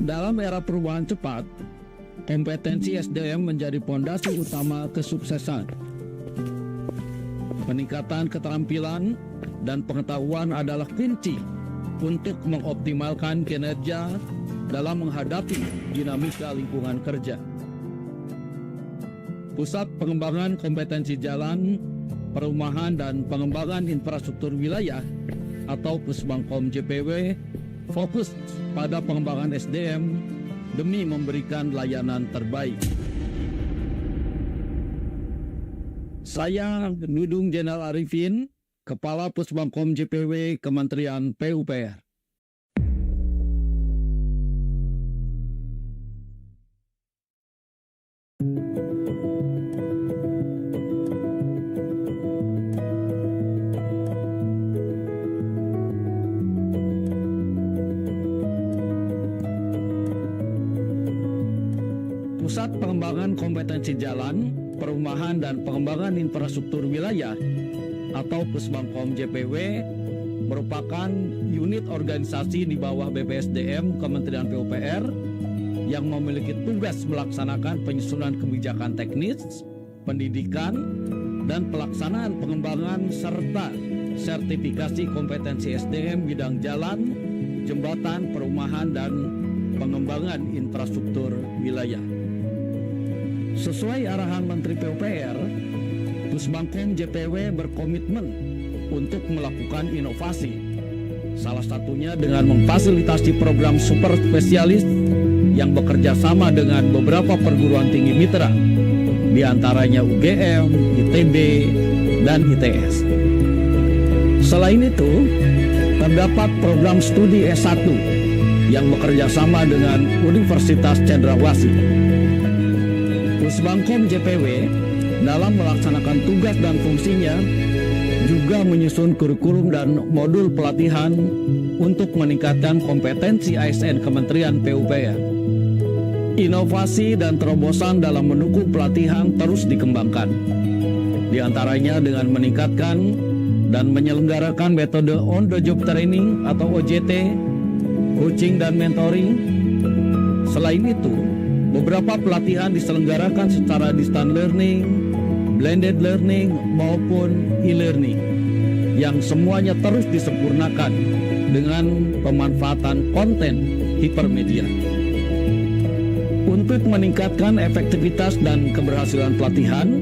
Dalam era perubahan cepat, kompetensi SDM menjadi pondasi utama kesuksesan. Peningkatan keterampilan dan pengetahuan adalah kunci untuk mengoptimalkan kinerja dalam menghadapi dinamika lingkungan kerja. Pusat Pengembangan Kompetensi Jalan, Perumahan dan Pengembangan Infrastruktur Wilayah atau Pusbangkom JPW fokus pada pengembangan SDM demi memberikan layanan terbaik. Saya Nudung Jenderal Arifin, Kepala Pusbangkom JPW Kementerian PUPR. Pusat Pengembangan Kompetensi Jalan, Perumahan dan Pengembangan Infrastruktur Wilayah atau Pusbangkom JPW merupakan unit organisasi di bawah BPSDM Kementerian PUPR yang memiliki tugas melaksanakan penyusunan kebijakan teknis, pendidikan, dan pelaksanaan pengembangan serta sertifikasi kompetensi SDM bidang jalan, jembatan, perumahan, dan pengembangan infrastruktur wilayah. Sesuai arahan Menteri PUPR, Pusbangkom JPW berkomitmen untuk melakukan inovasi. Salah satunya dengan memfasilitasi program super spesialis yang bekerja sama dengan beberapa perguruan tinggi mitra, di antaranya UGM, ITB, dan ITS. Selain itu, terdapat program studi S1 yang bekerja sama dengan Universitas Cendrawasih. Pusbangkom JPW dalam melaksanakan tugas dan fungsinya juga menyusun kurikulum dan modul pelatihan untuk meningkatkan kompetensi ASN Kementerian PUPR. Inovasi dan terobosan dalam mendukung pelatihan terus dikembangkan, di antaranya dengan meningkatkan dan menyelenggarakan metode on-the-job training atau OJT, coaching dan mentoring. Selain itu, beberapa pelatihan diselenggarakan secara distance learning, blended learning, maupun e-learning yang semuanya terus disempurnakan dengan pemanfaatan konten hipermedia. Untuk meningkatkan efektivitas dan keberhasilan pelatihan,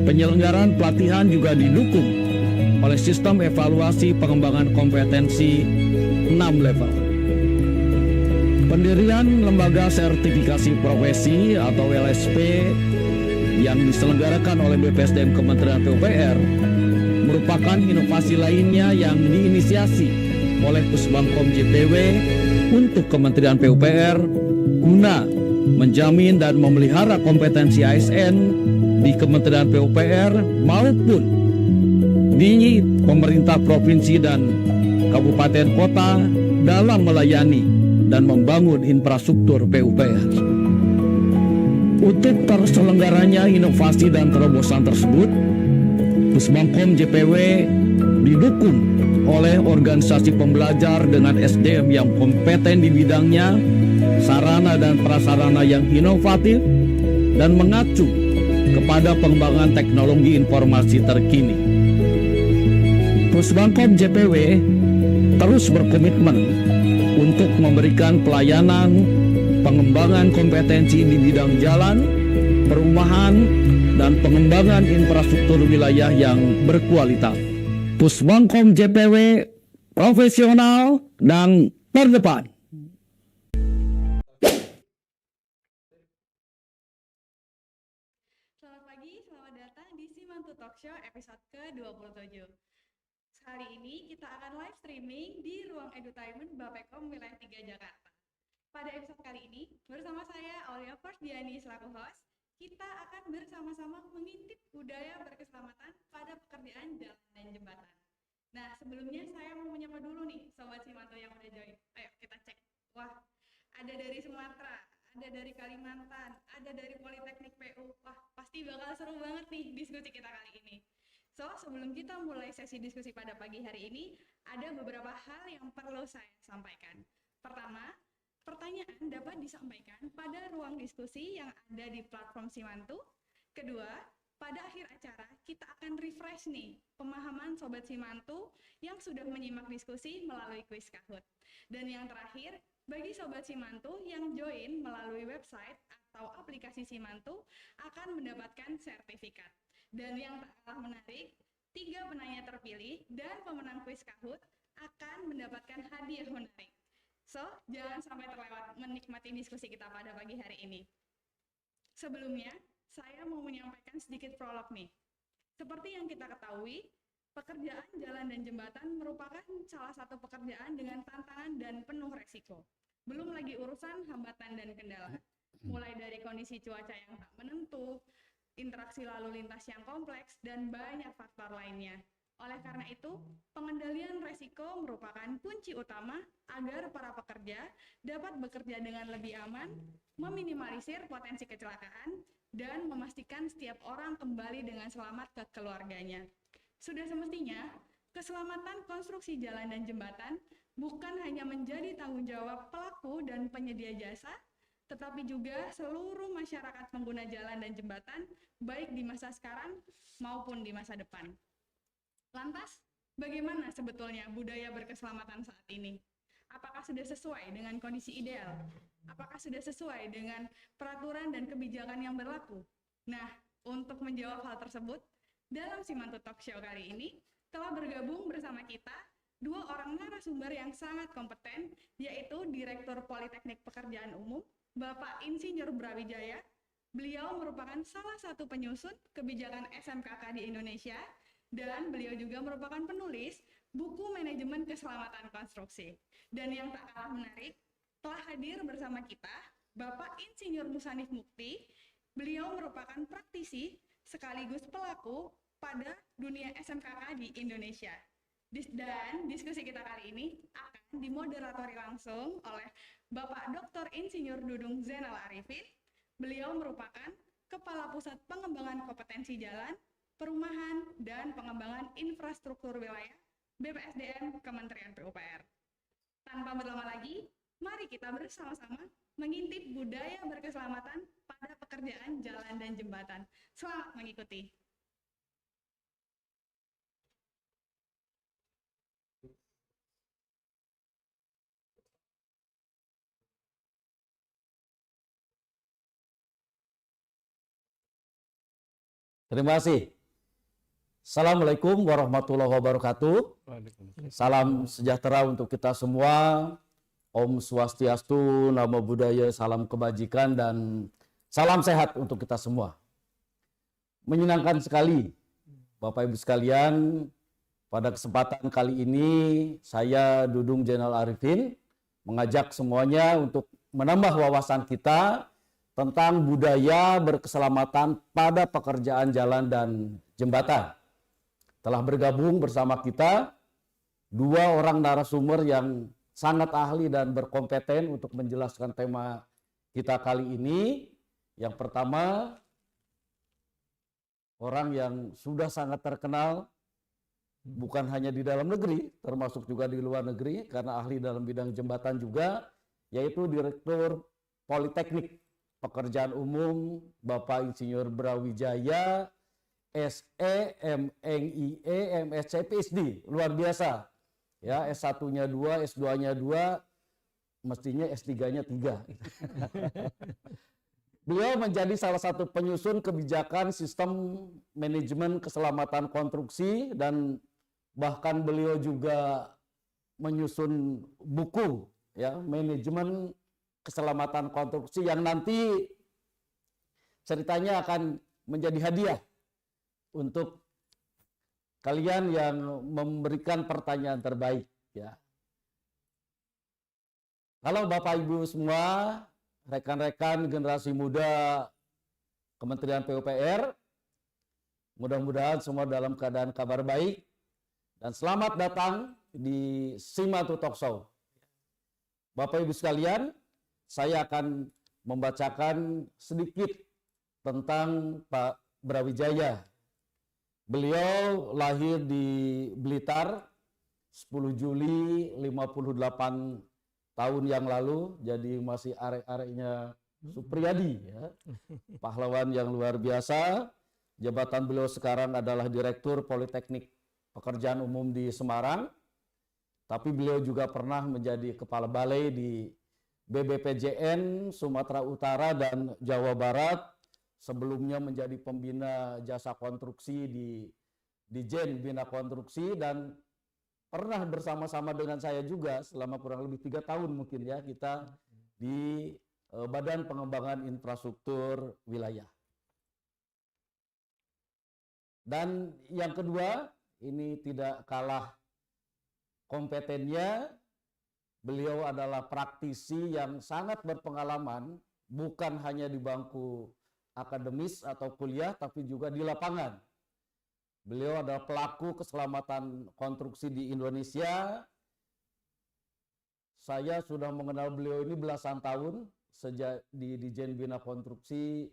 penyelenggaraan pelatihan juga didukung oleh sistem evaluasi pengembangan kompetensi 6 level. Pendirian Lembaga Sertifikasi Profesi atau LSP yang diselenggarakan oleh BPSDM Kementerian PUPR merupakan inovasi lainnya yang diinisiasi oleh Pusbangkom JPW untuk Kementerian PUPR guna menjamin dan memelihara kompetensi ASN di Kementerian PUPR maupun di pemerintah provinsi dan kabupaten kota dalam melayani dan membangun infrastruktur PUPR. Untuk terselenggaranya inovasi dan terobosan tersebut, Pusbangkom JPW didukung oleh organisasi pembelajar dengan SDM yang kompeten di bidangnya, sarana dan prasarana yang inovatif, dan mengacu kepada pengembangan teknologi informasi terkini. Pusbangkom JPW terus berkomitmen untuk memberikan pelayanan pengembangan kompetensi di bidang jalan, perumahan, dan pengembangan infrastruktur wilayah yang berkualitas. Pusbangkom JPW profesional dan terdepan. Selamat pagi, selamat datang di Simantu Talk Show episode ke-27. Kali ini kita akan live streaming di Ruang Edutainment Bappekom Wilayah 3 Jakarta. Pada episode kali ini, bersama saya Aulia Forsdiani selaku host, kita akan bersama-sama mengintip budaya berkeselamatan pada pekerjaan jalan dan jembatan. Nah, sebelumnya saya mau menyapa dulu nih Sobat Simantu yang udah join. Ayo kita cek. Wah, ada dari Sumatera, ada dari Kalimantan, ada dari Politeknik PU. Wah, pasti bakal seru banget nih diskusi kita kali ini. So, sebelum kita mulai sesi diskusi pada pagi hari ini, ada beberapa hal yang perlu saya sampaikan. Pertama, Pertanyaan dapat disampaikan pada ruang diskusi yang ada di platform Simantu. Kedua, pada akhir acara kita akan refresh nih pemahaman Sobat Simantu yang sudah menyimak diskusi melalui kuis Kahoot. Dan yang terakhir, bagi Sobat Simantu yang join melalui website atau aplikasi Simantu akan mendapatkan sertifikat. Dan yang tak kalah menarik, 3 penanya terpilih dan pemenang kuis Kahoot akan mendapatkan hadiah menarik. So, jangan sampai terlewat menikmati diskusi kita pada pagi hari ini. Sebelumnya, saya mau menyampaikan sedikit prolog nih. Seperti yang kita ketahui, pekerjaan jalan dan jembatan merupakan salah satu pekerjaan dengan tantangan dan penuh resiko. Belum lagi urusan hambatan dan kendala. Mulai dari kondisi cuaca yang tak menentu, interaksi lalu lintas yang kompleks, dan banyak faktor lainnya. Oleh karena itu, pengendalian resiko merupakan kunci utama agar para pekerja dapat bekerja dengan lebih aman, meminimalisir potensi kecelakaan, dan memastikan setiap orang kembali dengan selamat ke keluarganya. Sudah semestinya, keselamatan konstruksi jalan dan jembatan bukan hanya menjadi tanggung jawab pelaku dan penyedia jasa, tetapi juga seluruh masyarakat pengguna jalan dan jembatan, baik di masa sekarang maupun di masa depan. Lantas, bagaimana sebetulnya budaya berkeselamatan saat ini? Apakah sudah sesuai dengan kondisi ideal? Apakah sudah sesuai dengan peraturan dan kebijakan yang berlaku? Nah, untuk menjawab hal tersebut, dalam Simantu Talk Show kali ini telah bergabung bersama kita 2 orang narasumber yang sangat kompeten, yaitu Direktur Politeknik Pekerjaan Umum, Bapak Insinyur Brawijaya. Beliau merupakan salah satu penyusun kebijakan SMKK di Indonesia, dan beliau juga merupakan penulis buku manajemen keselamatan konstruksi. Dan yang tak kalah menarik, telah hadir bersama kita Bapak Insinyur Musanif Mukti. Beliau merupakan praktisi sekaligus pelaku pada dunia SMKK di Indonesia. Dan diskusi kita kali ini akan dimoderatori langsung oleh Bapak Dr. Insinyur Dudung Zainal Arifin. Beliau merupakan Kepala Pusat Pengembangan Kompetensi Jalan, Perumahan, dan Pengembangan Infrastruktur Wilayah BPSDM Kementerian PUPR. Tanpa berlama lagi, mari kita bersama-sama mengintip budaya berkeselamatan pada pekerjaan jalan dan jembatan. Selamat mengikuti. Terima kasih. Assalamualaikum warahmatullahi wabarakatuh. Salam sejahtera untuk kita semua. Om Swastiastu, Namo Buddhaya, salam kebajikan, dan salam sehat untuk kita semua. Menyenangkan sekali, Bapak Ibu sekalian, pada kesempatan kali ini saya Dudung Zainal Arifin mengajak semuanya untuk menambah wawasan kita tentang budaya berkeselamatan pada pekerjaan jalan dan jembatan. Telah bergabung bersama kita 2 orang narasumber yang sangat ahli dan berkompeten untuk menjelaskan tema kita kali ini. Yang pertama, orang yang sudah sangat terkenal bukan hanya di dalam negeri, termasuk juga di luar negeri, karena ahli dalam bidang jembatan juga, yaitu Direktur Politeknik Pekerjaan Umum Bapak Insinyur Brawijaya, SE, MNIE, MSc, PhD, luar biasa. Ya, S1-nya 2, S2-nya 2, mestinya S3-nya 3. Beliau menjadi salah satu penyusun kebijakan sistem manajemen keselamatan konstruksi, dan bahkan beliau juga menyusun buku ya manajemen keselamatan konstruksi yang nanti ceritanya akan menjadi hadiah untuk kalian yang memberikan pertanyaan terbaik ya. Halo Bapak Ibu semua, rekan-rekan generasi muda Kementerian PUPR, mudah-mudahan semua dalam keadaan kabar baik, dan selamat datang di Simantu Talk Show. Bapak Ibu sekalian, saya akan membacakan sedikit tentang Pak Brawijaya. Beliau lahir di Blitar 10 Juli 58 tahun yang lalu, jadi masih arek-areknya Supriyadi, ya. Pahlawan yang luar biasa. Jabatan beliau sekarang adalah Direktur Politeknik Pekerjaan Umum di Semarang, tapi beliau juga pernah menjadi Kepala Balai di BBPJN Sumatera Utara dan Jawa Barat, sebelumnya menjadi pembina jasa konstruksi di Dijen Bina Konstruksi, dan pernah bersama-sama dengan saya juga selama kurang lebih 3 tahun mungkin ya, kita di Badan Pengembangan Infrastruktur Wilayah. Dan yang kedua, ini tidak kalah kompetennya, beliau adalah praktisi yang sangat berpengalaman, bukan hanya di bangku akademis atau kuliah, tapi juga di lapangan. Beliau adalah pelaku keselamatan konstruksi di Indonesia. Saya sudah mengenal beliau ini belasan tahun, sejak di Dijen Bina Konstruksi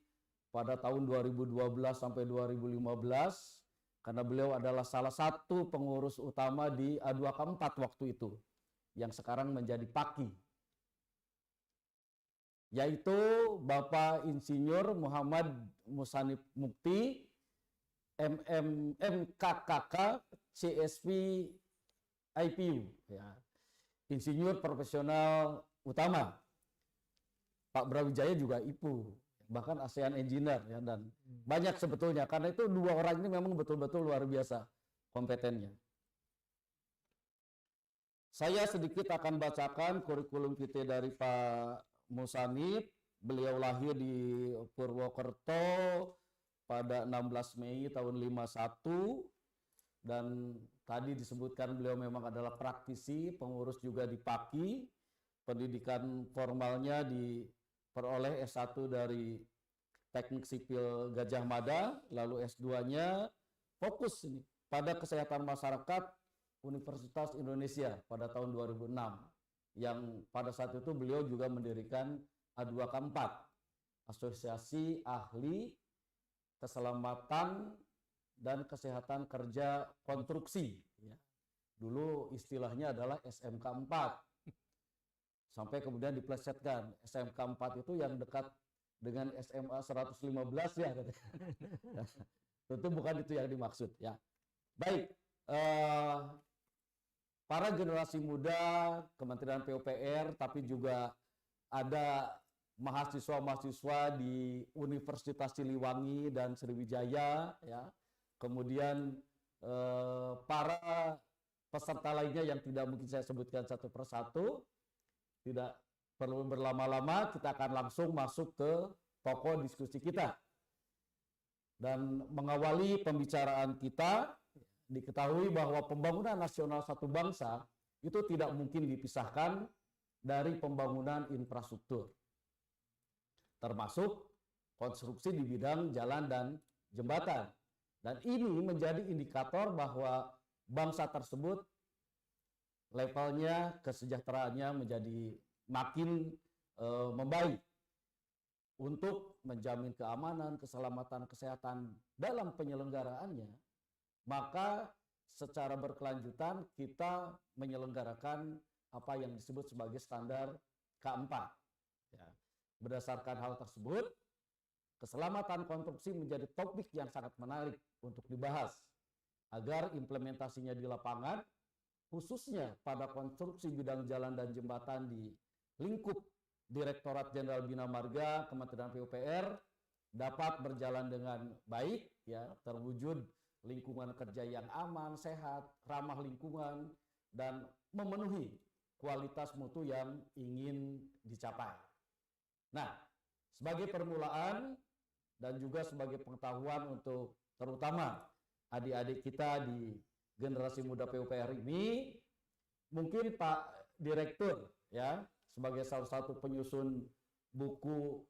pada tahun 2012 sampai 2015, karena beliau adalah salah satu pengurus utama di A2K4 waktu itu, yang sekarang menjadi PAKI, yaitu Bapak Insinyur Muhammad Musanif Mukti, MKKK, CSP, IPU, ya. Insinyur profesional utama. Pak Brawijaya juga IPU, bahkan ASEAN Engineer, ya, dan banyak sebetulnya, karena itu dua orang ini memang betul-betul luar biasa kompetennya. Saya sedikit akan bacakan kurikulum kita dari Pak Musanif. Beliau lahir di Purwokerto pada 16 Mei tahun 51, dan tadi disebutkan beliau memang adalah praktisi, pengurus juga di PAKI. Pendidikan formalnya diperoleh S1 dari Teknik Sipil Gajah Mada, lalu S2-nya fokus pada kesehatan masyarakat Universitas Indonesia pada tahun 2006, yang pada saat itu beliau juga mendirikan A2K4, Asosiasi Ahli Keselamatan dan Kesehatan Kerja Konstruksi, ya. Dulu istilahnya adalah SMK 4, sampai kemudian diplesetkan SMK 4 itu yang dekat dengan SMA 115 ya. Tentu bukan itu yang dimaksud, ya. Baik, para generasi muda Kementerian PUPR, tapi juga ada mahasiswa-mahasiswa di Universitas Siliwangi dan Sriwijaya, ya. Kemudian para peserta lainnya yang tidak mungkin saya sebutkan satu persatu, tidak perlu berlama-lama, kita akan langsung masuk ke pokok diskusi kita. Dan mengawali pembicaraan kita, diketahui bahwa pembangunan nasional satu bangsa itu tidak mungkin dipisahkan dari pembangunan infrastruktur, termasuk konstruksi di bidang jalan dan jembatan. Dan ini menjadi indikator bahwa bangsa tersebut levelnya, kesejahteraannya menjadi makin membaik untuk menjamin keamanan, keselamatan, kesehatan dalam penyelenggaraannya. Maka secara berkelanjutan kita menyelenggarakan apa yang disebut sebagai standar K4. Ya. Berdasarkan hal tersebut, keselamatan konstruksi menjadi topik yang sangat menarik untuk dibahas agar implementasinya di lapangan, khususnya pada konstruksi bidang jalan dan jembatan di lingkup Direktorat Jenderal Bina Marga Kementerian PUPR dapat berjalan dengan baik, ya, terwujud lingkungan kerja yang aman, sehat, ramah lingkungan, dan memenuhi kualitas mutu yang ingin dicapai. Nah, sebagai permulaan dan juga sebagai pengetahuan untuk terutama adik-adik kita di generasi muda PUPR ini, mungkin Pak Direktur, ya, sebagai salah satu penyusun buku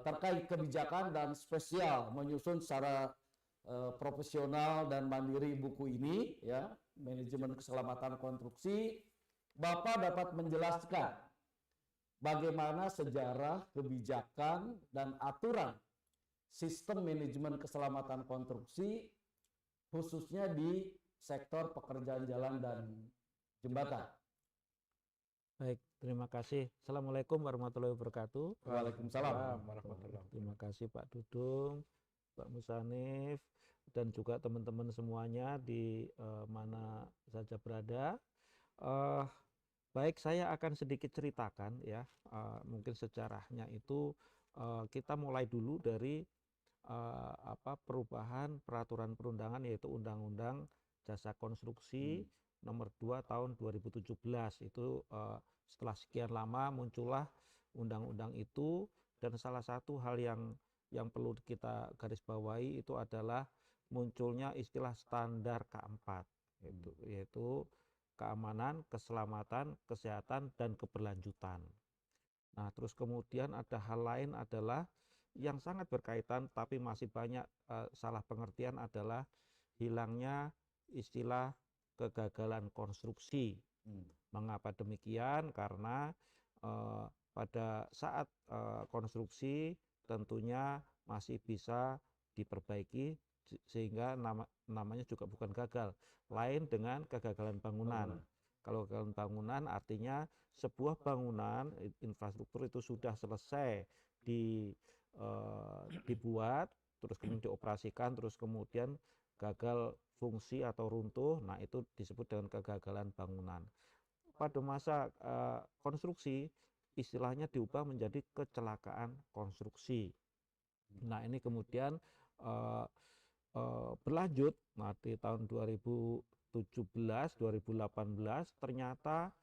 terkait kebijakan dan spesial menyusun secara profesional dan mandiri buku ini, ya, manajemen keselamatan konstruksi, Bapak dapat menjelaskan bagaimana sejarah, kebijakan, dan aturan sistem manajemen keselamatan konstruksi khususnya di sektor pekerjaan jalan dan jembatan. Baik, terima kasih. Assalamualaikum warahmatullahi wabarakatuh. Waalaikumsalam. Terima kasih Pak Dudung, Pak Musanif, dan juga teman-teman semuanya di mana saja berada. Eh, Baik, saya akan sedikit ceritakan ya, mungkin sejarahnya itu kita mulai dulu dari perubahan peraturan perundangan yaitu Undang-Undang Jasa Konstruksi Nomor 2 Tahun 2017 itu setelah sekian lama muncullah undang-undang itu, dan salah satu hal yang perlu kita garis bawahi itu adalah munculnya istilah standar K4 yaitu keamanan, keselamatan, kesehatan, dan keberlanjutan. Nah, terus kemudian ada hal lain adalah yang sangat berkaitan tapi masih banyak salah pengertian adalah hilangnya istilah kegagalan konstruksi. Mengapa demikian? Karena pada saat konstruksi tentunya masih bisa diperbaiki sehingga namanya juga bukan gagal. Lain dengan kegagalan bangunan. Kalau kegagalan bangunan artinya sebuah bangunan infrastruktur itu sudah selesai dibuat, terus kemudian dioperasikan, terus kemudian gagal fungsi atau runtuh, nah itu disebut dengan kegagalan bangunan. Pada masa konstruksi istilahnya diubah menjadi kecelakaan konstruksi. Nah ini kemudian berlanjut, nah di tahun 2017, 2018 ternyata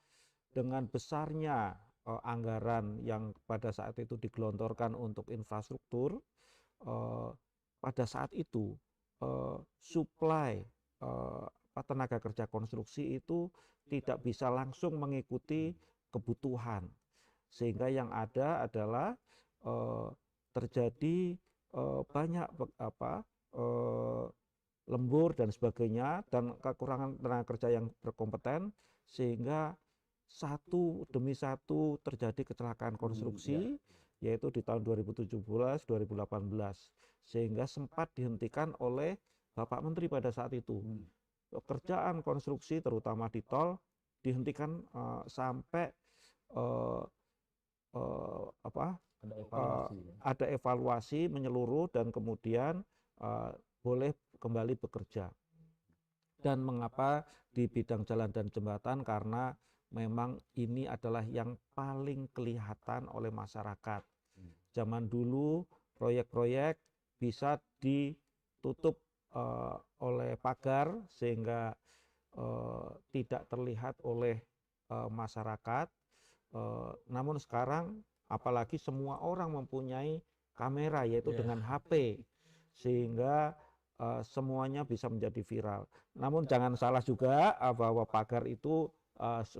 dengan besarnya anggaran yang pada saat itu digelontorkan untuk infrastruktur, pada saat itu suplai tenaga kerja konstruksi itu tidak bisa langsung mengikuti kebutuhan, sehingga yang ada adalah terjadi banyak lembur dan sebagainya dan kekurangan tenaga kerja yang berkompeten, sehingga satu demi satu terjadi kecelakaan konstruksi yaitu di tahun 2017, 2018, sehingga sempat dihentikan oleh Bapak Menteri pada saat itu. Pekerjaan konstruksi terutama di tol dihentikan sampai ada evaluasi menyeluruh dan kemudian boleh kembali bekerja. Dan mengapa di bidang jalan dan jembatan? Karena memang ini adalah yang paling kelihatan oleh masyarakat. Zaman dulu proyek-proyek bisa ditutup oleh pagar sehingga tidak terlihat oleh masyarakat. Namun sekarang apalagi semua orang mempunyai kamera yaitu dengan HP, sehingga semuanya bisa menjadi viral. Namun jangan salah juga bahwa pagar itu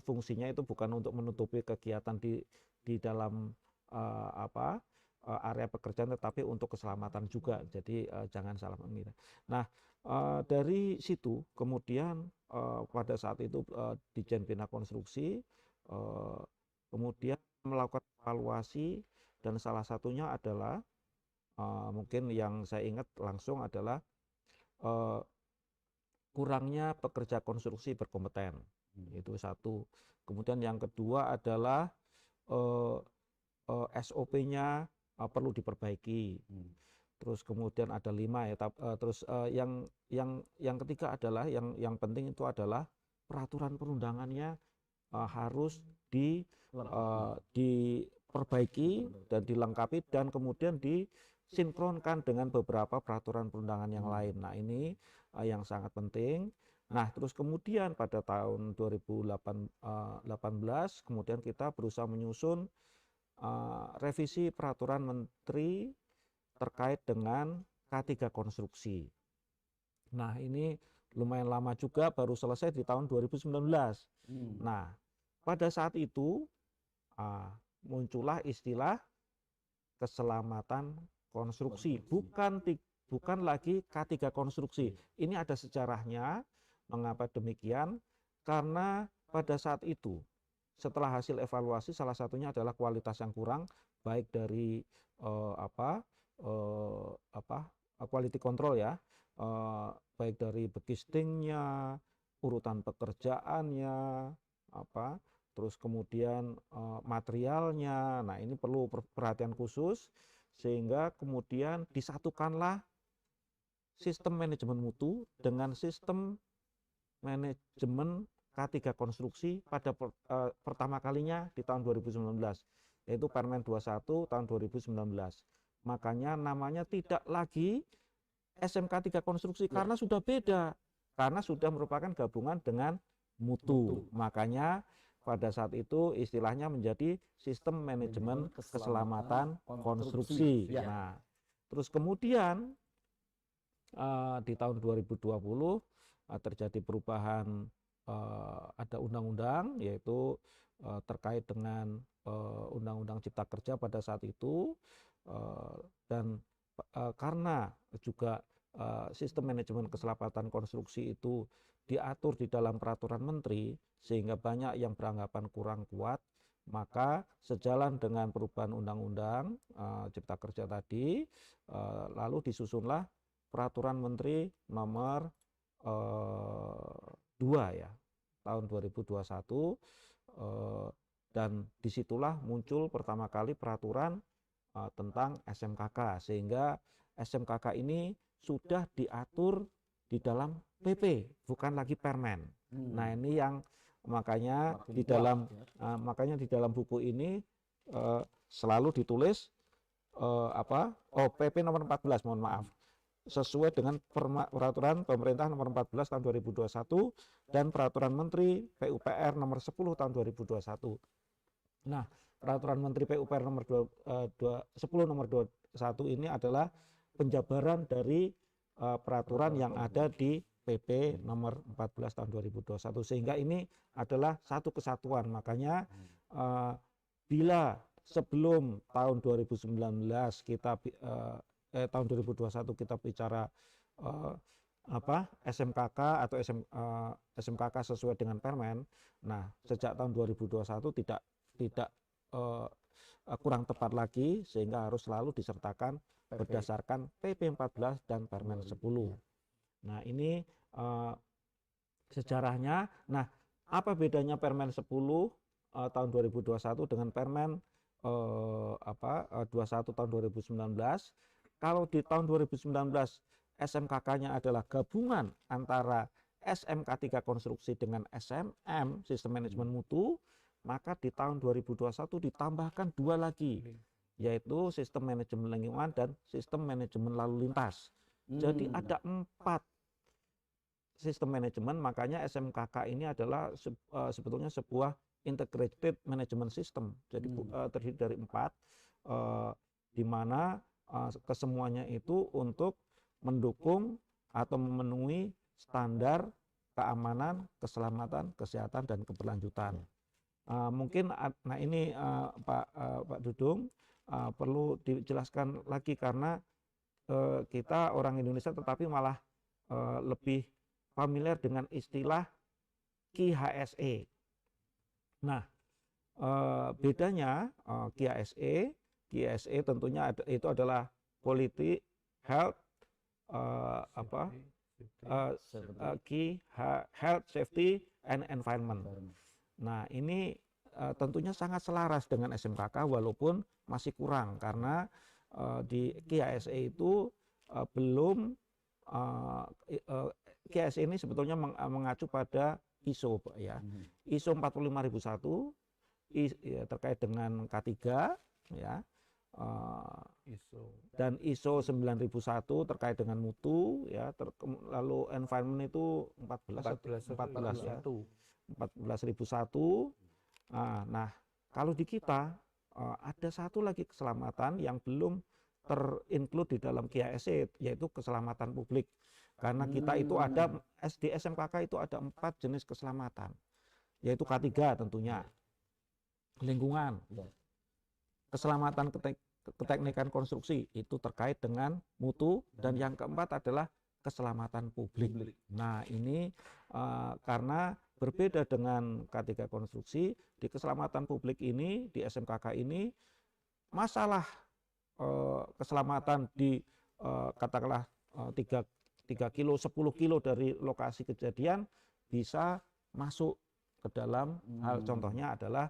fungsinya itu bukan untuk menutupi kegiatan di dalam area pekerjaan, tetapi untuk keselamatan juga. Jadi jangan salah mengira. Nah, dari situ kemudian pada saat itu Ditjen Bina Konstruksi kemudian melakukan evaluasi, dan salah satunya adalah mungkin yang saya ingat langsung adalah kurangnya pekerja konstruksi berkompeten. Itu satu. Kemudian yang kedua adalah SOP-nya perlu diperbaiki. Terus kemudian ada 5 ya. Terus yang ketiga adalah yang penting itu adalah peraturan perundangannya harus diperbaiki dan dilengkapi dan kemudian disinkronkan dengan beberapa peraturan perundangan yang lain. Nah ini yang sangat penting. Nah terus kemudian pada tahun 2018 kemudian kita berusaha menyusun revisi peraturan menteri terkait dengan K3 konstruksi. Nah ini lumayan lama juga, baru selesai di tahun 2019. Nah pada saat itu muncullah istilah keselamatan konstruksi, bukan lagi K3 konstruksi. Ini ada sejarahnya. Mengapa demikian? Karena pada saat itu setelah hasil evaluasi salah satunya adalah kualitas yang kurang, baik dari quality control ya, baik dari bekistingnya, urutan pekerjaannya, terus kemudian materialnya. Nah, ini perlu perhatian khusus sehingga kemudian disatukanlah sistem manajemen mutu dengan sistem manajemen K3 konstruksi pada pertama kalinya di tahun 2019, yaitu Permen 21 tahun 2019. Makanya namanya tidak lagi SMK 3 konstruksi karena sudah beda, karena sudah merupakan gabungan dengan mutu. Makanya pada saat itu istilahnya menjadi sistem manajemen keselamatan konstruksi. Ya. Nah, terus kemudian di tahun 2020 terjadi perubahan, ada undang-undang yaitu terkait dengan Undang-Undang Cipta Kerja pada saat itu, dan karena juga sistem manajemen keselamatan konstruksi itu diatur di dalam peraturan menteri sehingga banyak yang beranggapan kurang kuat, maka sejalan dengan perubahan undang-undang Cipta Kerja tadi, lalu disusunlah peraturan menteri nomor 2 ya tahun 2021, dan disitulah muncul pertama kali peraturan tentang SMKK, sehingga SMKK ini sudah diatur di dalam PP, bukan lagi permen. Nah, ini yang makanya makanya di dalam buku ini selalu ditulis PP nomor 14, mohon maaf, sesuai dengan peraturan pemerintah nomor 14 tahun 2021 dan peraturan menteri PUPR nomor 10 tahun 2021. Nah, peraturan menteri PUPR nomor 10 nomor 21 ini adalah penjabaran dari peraturan yang ada di PP nomor 14 tahun 2021, sehingga ini adalah satu kesatuan. Makanya bila sebelum tahun 2019 kita tahun 2021 kita bicara SMKK atau SMKK sesuai dengan permen. Nah, sejak tahun 2021 tidak kurang tepat lagi, sehingga harus selalu disertakan berdasarkan PP 14 dan Permen 10. Nah, ini sejarahnya. Nah, apa bedanya Permen 10 tahun 2021 dengan Permen 21 tahun 2019? Kalau di tahun 2019 SMKK-nya adalah gabungan antara SMK 3 konstruksi dengan SMM, sistem manajemen mutu, maka di tahun 2021 ditambahkan 2 lagi, yaitu sistem manajemen lingkungan dan sistem manajemen lalu lintas. Jadi ada 4 sistem manajemen, makanya SMKK ini adalah sebetulnya sebuah integrated management system. Jadi terdiri dari 4, di mana kesemuanya itu untuk mendukung atau memenuhi standar keamanan, keselamatan, kesehatan, dan keberlanjutan. Mungkin, nah ini Pak Dudung perlu dijelaskan lagi karena kita orang Indonesia tetapi malah lebih familiar dengan istilah KIHSE. Nah, bedanya KIHSE tentunya itu adalah Quality, Health, Health, Safety, and Environment. Nah, ini tentunya sangat selaras dengan SMKK walaupun masih kurang karena di KIHSE itu belum KIHSE ini sebetulnya mengacu pada ISO, Pak, ya. ISO 45001 terkait dengan K3 ya. Dan ISO 9001 terkait dengan mutu ya, lalu environment itu 14 ya. 14001. Nah, kalau di kita ada satu lagi keselamatan yang belum terinclude di dalam KIHSE, yaitu keselamatan publik. Karena kita itu ada di SMKK itu ada 4 jenis keselamatan, yaitu K3 tentunya, lingkungan, keselamatan keteknikan konstruksi itu terkait dengan mutu, dan yang keempat adalah keselamatan publik. Nah, ini karena berbeda dengan K3 konstruksi, di keselamatan publik ini, di SMKK ini, masalah keselamatan di katakanlah 3 kilo, 10 kilo dari lokasi kejadian bisa masuk ke dalam. Hal contohnya adalah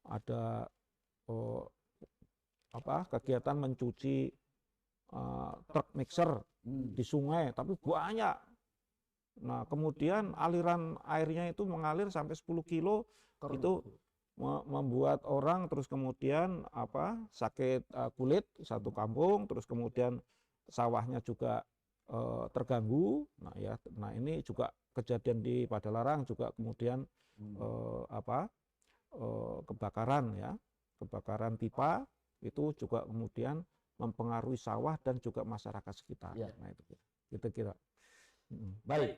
ada kegiatan mencuci truk mixer di sungai, tapi banyak. Nah, kemudian aliran airnya itu mengalir sampai 10 kilo, itu membuat orang terus kemudian sakit kulit satu kampung, terus kemudian sawahnya juga terganggu. Nah ini juga kejadian di Padalarang juga kemudian kebakaran pipa itu juga kemudian mempengaruhi sawah dan juga masyarakat sekitar. Nah itu kira-kira. Baik,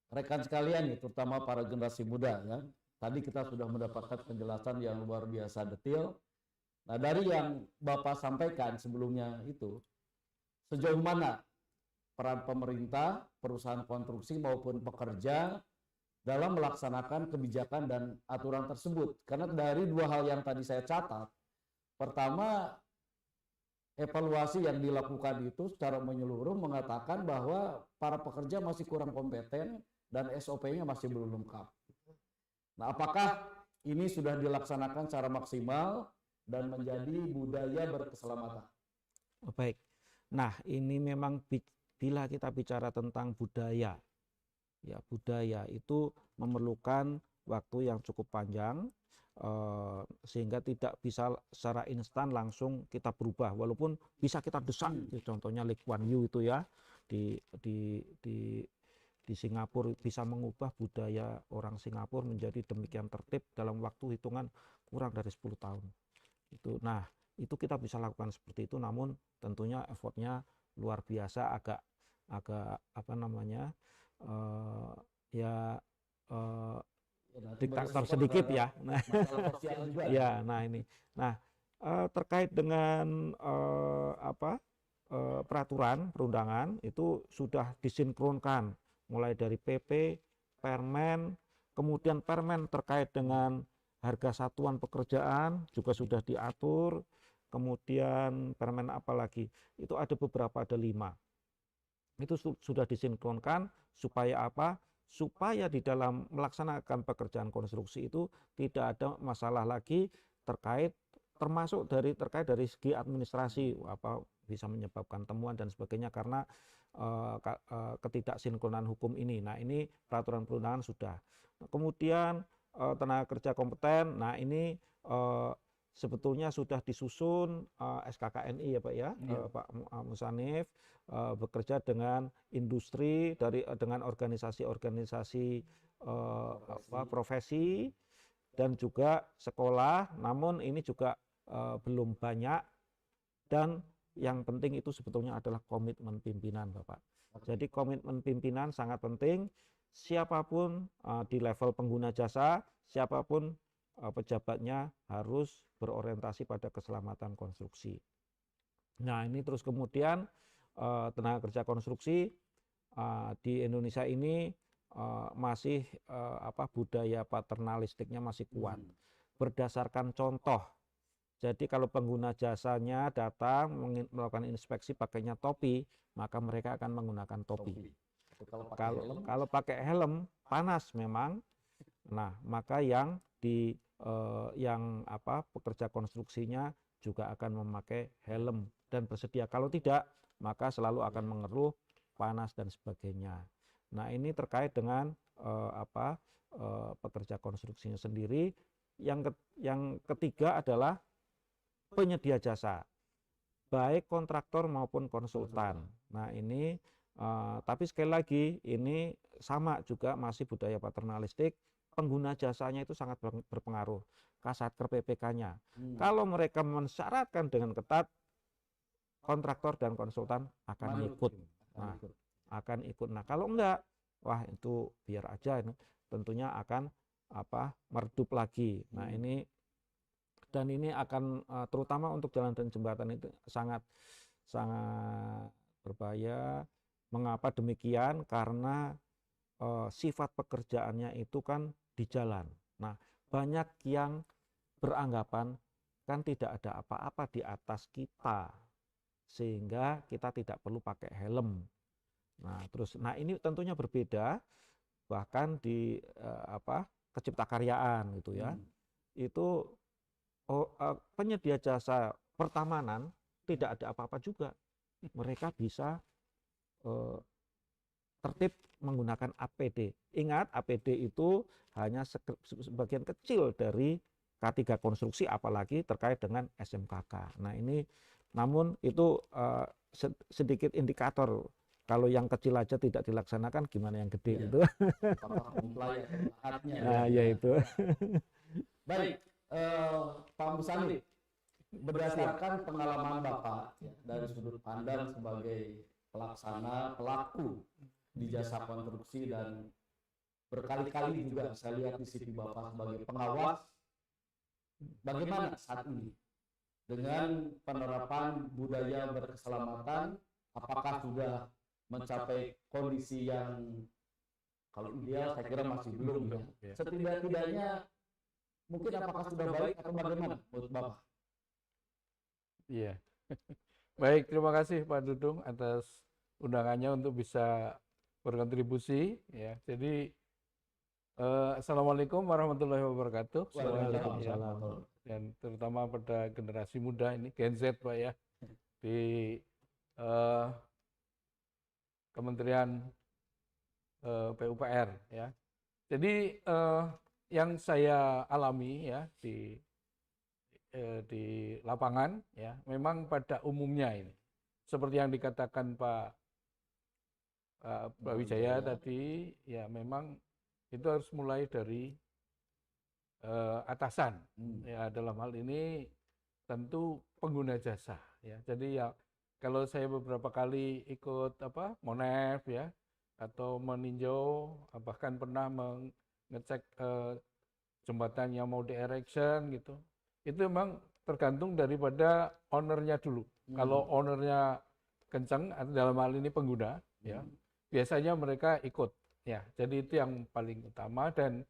rekan sekalian nih, terutama para generasi muda ya. Tadi kita sudah mendapatkan penjelasan yang luar biasa detail. Nah, dari yang Bapak sampaikan sebelumnya itu, sejauh mana peran pemerintah, perusahaan konstruksi maupun pekerja dalam melaksanakan kebijakan dan aturan tersebut? Karena dari dua hal yang tadi saya catat, pertama, evaluasi yang dilakukan itu secara menyeluruh mengatakan bahwa para pekerja masih kurang kompeten dan SOP-nya masih belum lengkap. Nah, apakah ini sudah dilaksanakan secara maksimal dan menjadi budaya berkeselamatan? Baik. Nah, ini memang bila kita bicara tentang budaya, ya budaya itu memerlukan waktu yang cukup panjang, sehingga tidak bisa secara instan langsung kita berubah, walaupun bisa kita desak. Contohnya Lee Kuan Yew itu ya di Singapura bisa mengubah budaya orang Singapura menjadi demikian tertib dalam waktu hitungan kurang dari 10 tahun. Nah, itu kita bisa lakukan seperti itu, namun tentunya effortnya luar biasa, agak diktator sedikit ya. Nah, terkait dengan peraturan perundangan itu sudah disinkronkan mulai dari PP, Permen, kemudian Permen terkait dengan harga satuan pekerjaan juga sudah diatur, kemudian Permen apalagi itu ada beberapa, ada 5. Itu sudah disinkronkan supaya apa? Supaya di dalam melaksanakan pekerjaan konstruksi itu tidak ada masalah lagi termasuk terkait dari segi administrasi, bisa menyebabkan temuan dan sebagainya karena ketidaksinkronan hukum ini. Nah, ini peraturan perundangan sudah. Kemudian tenaga kerja kompeten, nah ini sebetulnya sudah disusun SKKNI ya Pak ya, Pak Musanif bekerja dengan industri dengan organisasi-organisasi profesi dan juga sekolah, namun ini juga belum banyak, dan yang penting itu sebetulnya adalah komitmen pimpinan Bapak. Jadi komitmen pimpinan sangat penting, siapapun di level pengguna jasa, siapapun pejabatnya harus berorientasi pada keselamatan konstruksi. Nah ini terus kemudian tenaga kerja konstruksi di Indonesia ini masih budaya paternalistiknya masih kuat. Berdasarkan contoh, jadi kalau pengguna jasanya datang melakukan inspeksi pakainya topi, maka mereka akan menggunakan topi. Kalau pakai helm panas memang. Nah, maka yang pekerja konstruksinya juga akan memakai helm dan bersedia. Kalau tidak, maka selalu akan mengeluh panas dan sebagainya. Nah, ini terkait dengan pekerja konstruksinya sendiri. Yang ketiga adalah penyedia jasa, baik kontraktor maupun konsultan. Nah, ini tapi sekali lagi ini sama juga masih budaya paternalistik. Pengguna jasanya itu sangat berpengaruh, Kasatker PPK-nya. Kalau mereka mensyaratkan dengan ketat, kontraktor dan konsultan akan ikut. Akan ikut. Nah, kalau enggak, wah itu biar aja, ini tentunya akan meredup lagi. Nah, ini akan terutama untuk jalan dan jembatan itu sangat berbahaya. Mengapa demikian? Karena sifat pekerjaannya itu kan di jalan. Nah, banyak yang beranggapan kan tidak ada apa-apa di atas kita, sehingga kita tidak perlu pakai helm. Nah, ini tentunya berbeda bahkan di keciptakaryaan gitu ya. Itu penyedia jasa pertamanan tidak ada apa-apa juga. Mereka bisa tertib menggunakan APD. Ingat, APD itu hanya sebagian kecil dari K3 konstruksi, apalagi terkait dengan SMKK. Nah ini, namun itu sedikit indikator. Kalau yang kecil aja tidak dilaksanakan, gimana yang gede itu? Apakah comply atau taatnya? Nah, ya itu. Baik, Pak Musani, berdasarkan pengalaman Bapak ya, dari sudut pandang sebagai pelaksana pelaku di jasa konstruksi dan berkali-kali juga saya lihat di CV Bapak sebagai pengawas, bagaimana saat ini dengan penerapan budaya berkeselamatan, apakah sudah mencapai kondisi yang kalau ideal saya kira masih belum ya. Setidak-tidaknya mungkin apakah sudah baik atau bagaimana menurut Bapak? Iya. Baik, terima kasih Pak Dudung atas undangannya untuk bisa berkontribusi ya. Jadi Assalamualaikum warahmatullahi wabarakatuh. Waalaikumsalam. Dan terutama pada generasi muda ini Gen Z Pak ya, di Kementerian PUPR ya. Jadi yang saya alami ya di lapangan ya, memang pada umumnya ini seperti yang dikatakan Pak Wijaya tadi ya, memang itu harus mulai dari atasan ya, dalam hal ini tentu pengguna jasa ya. Jadi ya kalau saya beberapa kali ikut Monef ya, atau meninjau, bahkan pernah mengecek jembatan yang mau di-erection gitu, itu memang tergantung daripada ownernya dulu. Kalau ownernya kencang, dalam hal ini pengguna ya, biasanya mereka ikut ya. Jadi itu yang paling utama. Dan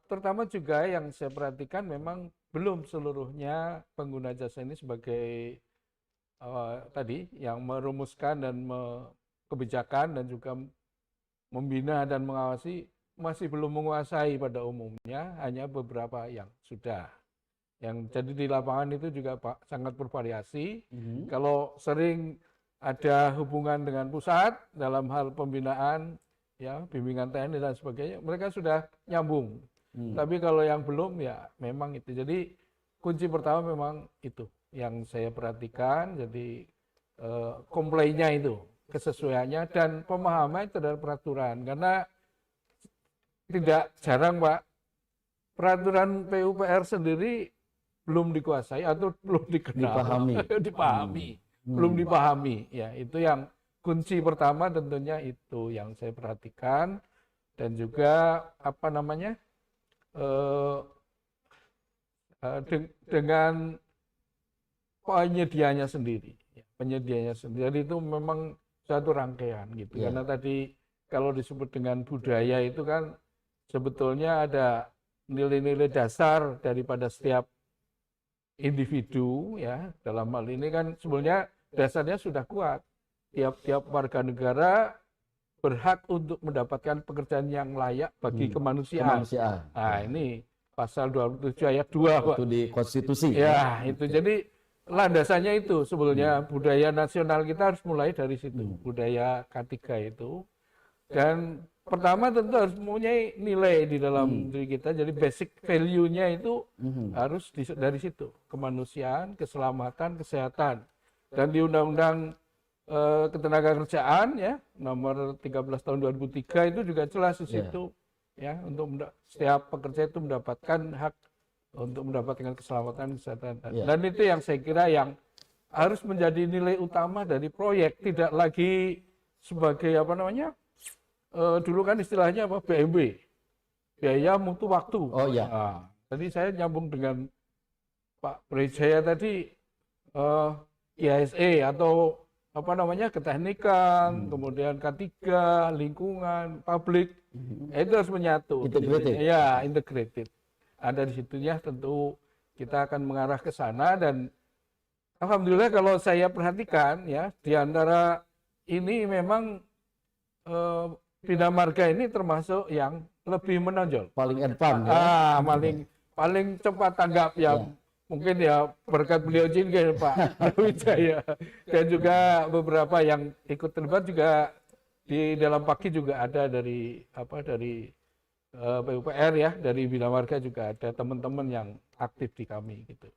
terutama juga yang saya perhatikan, memang belum seluruhnya pengguna jasa ini sebagai tadi yang merumuskan dan kebijakan dan juga membina dan mengawasi, masih belum menguasai pada umumnya, hanya beberapa yang sudah. Yang jadi di lapangan itu juga Pak sangat bervariasi. Kalau sering ada hubungan dengan pusat dalam hal pembinaan ya, bimbingan teknis dan sebagainya, mereka sudah nyambung. Tapi kalau yang belum ya memang itu. Jadi kunci pertama memang itu yang saya perhatikan. Jadi komplainnya itu, kesesuaiannya dan pemahaman terhadap peraturan. Karena tidak jarang Pak, peraturan PUPR sendiri belum dikuasai atau belum dikenal, belum dipahami ya. Itu yang kunci pertama, tentunya itu yang saya perhatikan. Dan juga dengan penyediaannya sendiri ya, jadi itu memang satu rangkaian gitu. Karena tadi kalau disebut dengan budaya itu kan sebetulnya ada nilai-nilai dasar daripada setiap individu ya. Dalam hal ini kan sebenarnya dasarnya sudah kuat. Tiap-tiap warga negara berhak untuk mendapatkan pekerjaan yang layak bagi kemanusiaan. Nah, ini pasal 27 ayat 2 Pak. Itu di konstitusi. Ya, itu jadi landasannya itu sebetulnya budaya nasional kita harus mulai dari situ. Budaya K3 itu. Dan pertama tentu harus mempunyai nilai di dalam diri kita. Jadi basic value-nya itu harus dari situ. Kemanusiaan, keselamatan, kesehatan. Dan di Undang-Undang Ketenagakerjaan ya, nomor 13 tahun 2003 itu juga jelas di situ ya, untuk setiap pekerja itu mendapatkan hak untuk mendapatkan keselamatan, kesehatan. Dan itu yang saya kira yang harus menjadi nilai utama dari proyek. Tidak lagi sebagai dulu kan istilahnya BMW, biaya mutu waktu. Nah, tadi saya nyambung dengan Pak Wijaya tadi, IHSE atau keteknikan, kemudian K3, lingkungan, publik, itu harus menyatu. Ya, integrated. Ada di situnya, tentu kita akan mengarah ke sana. Dan alhamdulillah kalau saya perhatikan ya, di antara ini memang Bina Marga ini termasuk yang lebih menonjol. Paling advance ya. Paling cepat tanggap ya. Ya. Mungkin ya berkat beliau juga Pak Wijaya. Dan juga beberapa yang ikut terlibat juga di dalam pagi juga ada dari PUPR ya, dari Bina Marga juga ada teman-teman yang aktif di kami gitu.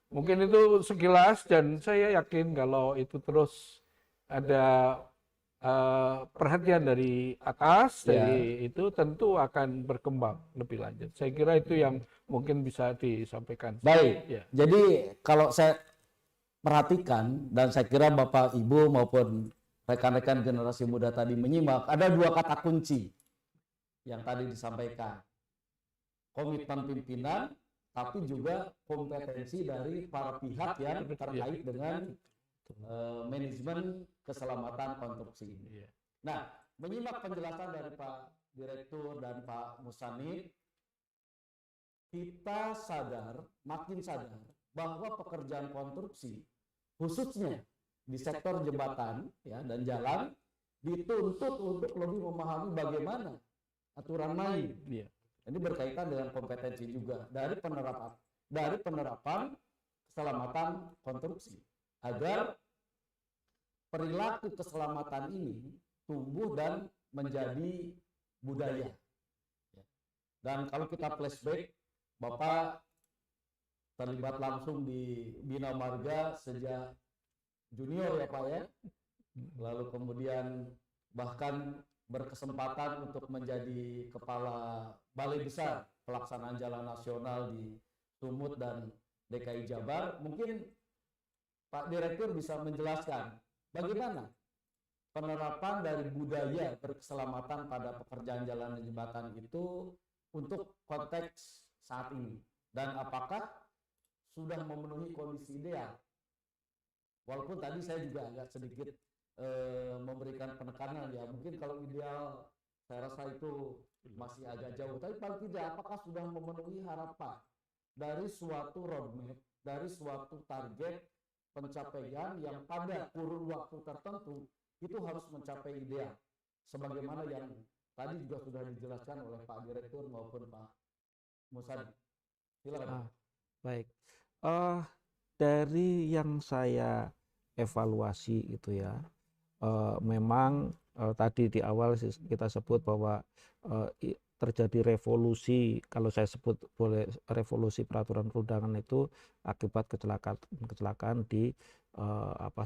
Mungkin itu sekilas, dan saya yakin kalau itu terus ada perhatian dari atas, dari itu tentu akan berkembang lebih lanjut. Saya kira itu yang mungkin bisa disampaikan. Baik, Ya. jadi kalau saya perhatikan, dan saya kira Bapak Ibu maupun rekan-rekan generasi muda tadi menyimak, ada dua kata kunci yang tadi disampaikan. Komitmen pimpinan, tapi juga kompetensi dari para pihak yang terkait dengan manajemen keselamatan konstruksi. Nah, menyimak penjelasan dari Pak Direktur dan Pak Musanif, kita makin sadar bahwa pekerjaan konstruksi, khususnya di sektor jembatan ya, dan jalan, dituntut untuk lebih memahami bagaimana aturan main. Ini berkaitan dengan kompetensi juga dari penerapan keselamatan konstruksi, agar perilaku keselamatan ini tumbuh dan menjadi budaya. Dan kalau kita flashback, Bapak terlibat langsung di Bina Marga sejak junior ya Pak ya, lalu kemudian bahkan berkesempatan untuk menjadi kepala Balai Besar Pelaksanaan Jalan Nasional di Sumut dan DKI Jabar. Mungkin Pak Direktur bisa menjelaskan bagaimana penerapan dari budaya berkeselamatan pada pekerjaan jalan dan jembatan itu untuk konteks saat ini, dan apakah sudah memenuhi kondisi ideal. Walaupun tadi saya juga agak sedikit memberikan penekanan ya, mungkin kalau ideal saya rasa itu masih agak jauh, tapi paling tidak apakah sudah memenuhi harapan dari suatu roadmap, dari suatu target pencapaian yang pada kurun waktu tertentu itu harus mencapai ideal, sebagaimana yang tadi juga sudah dijelaskan oleh Pak Direktur maupun Pak Musadi. Silakan. Baik, dari yang saya evaluasi itu ya, memang tadi di awal kita sebut bahwa terjadi revolusi, kalau saya sebut boleh revolusi peraturan perundangan itu akibat kecelakaan di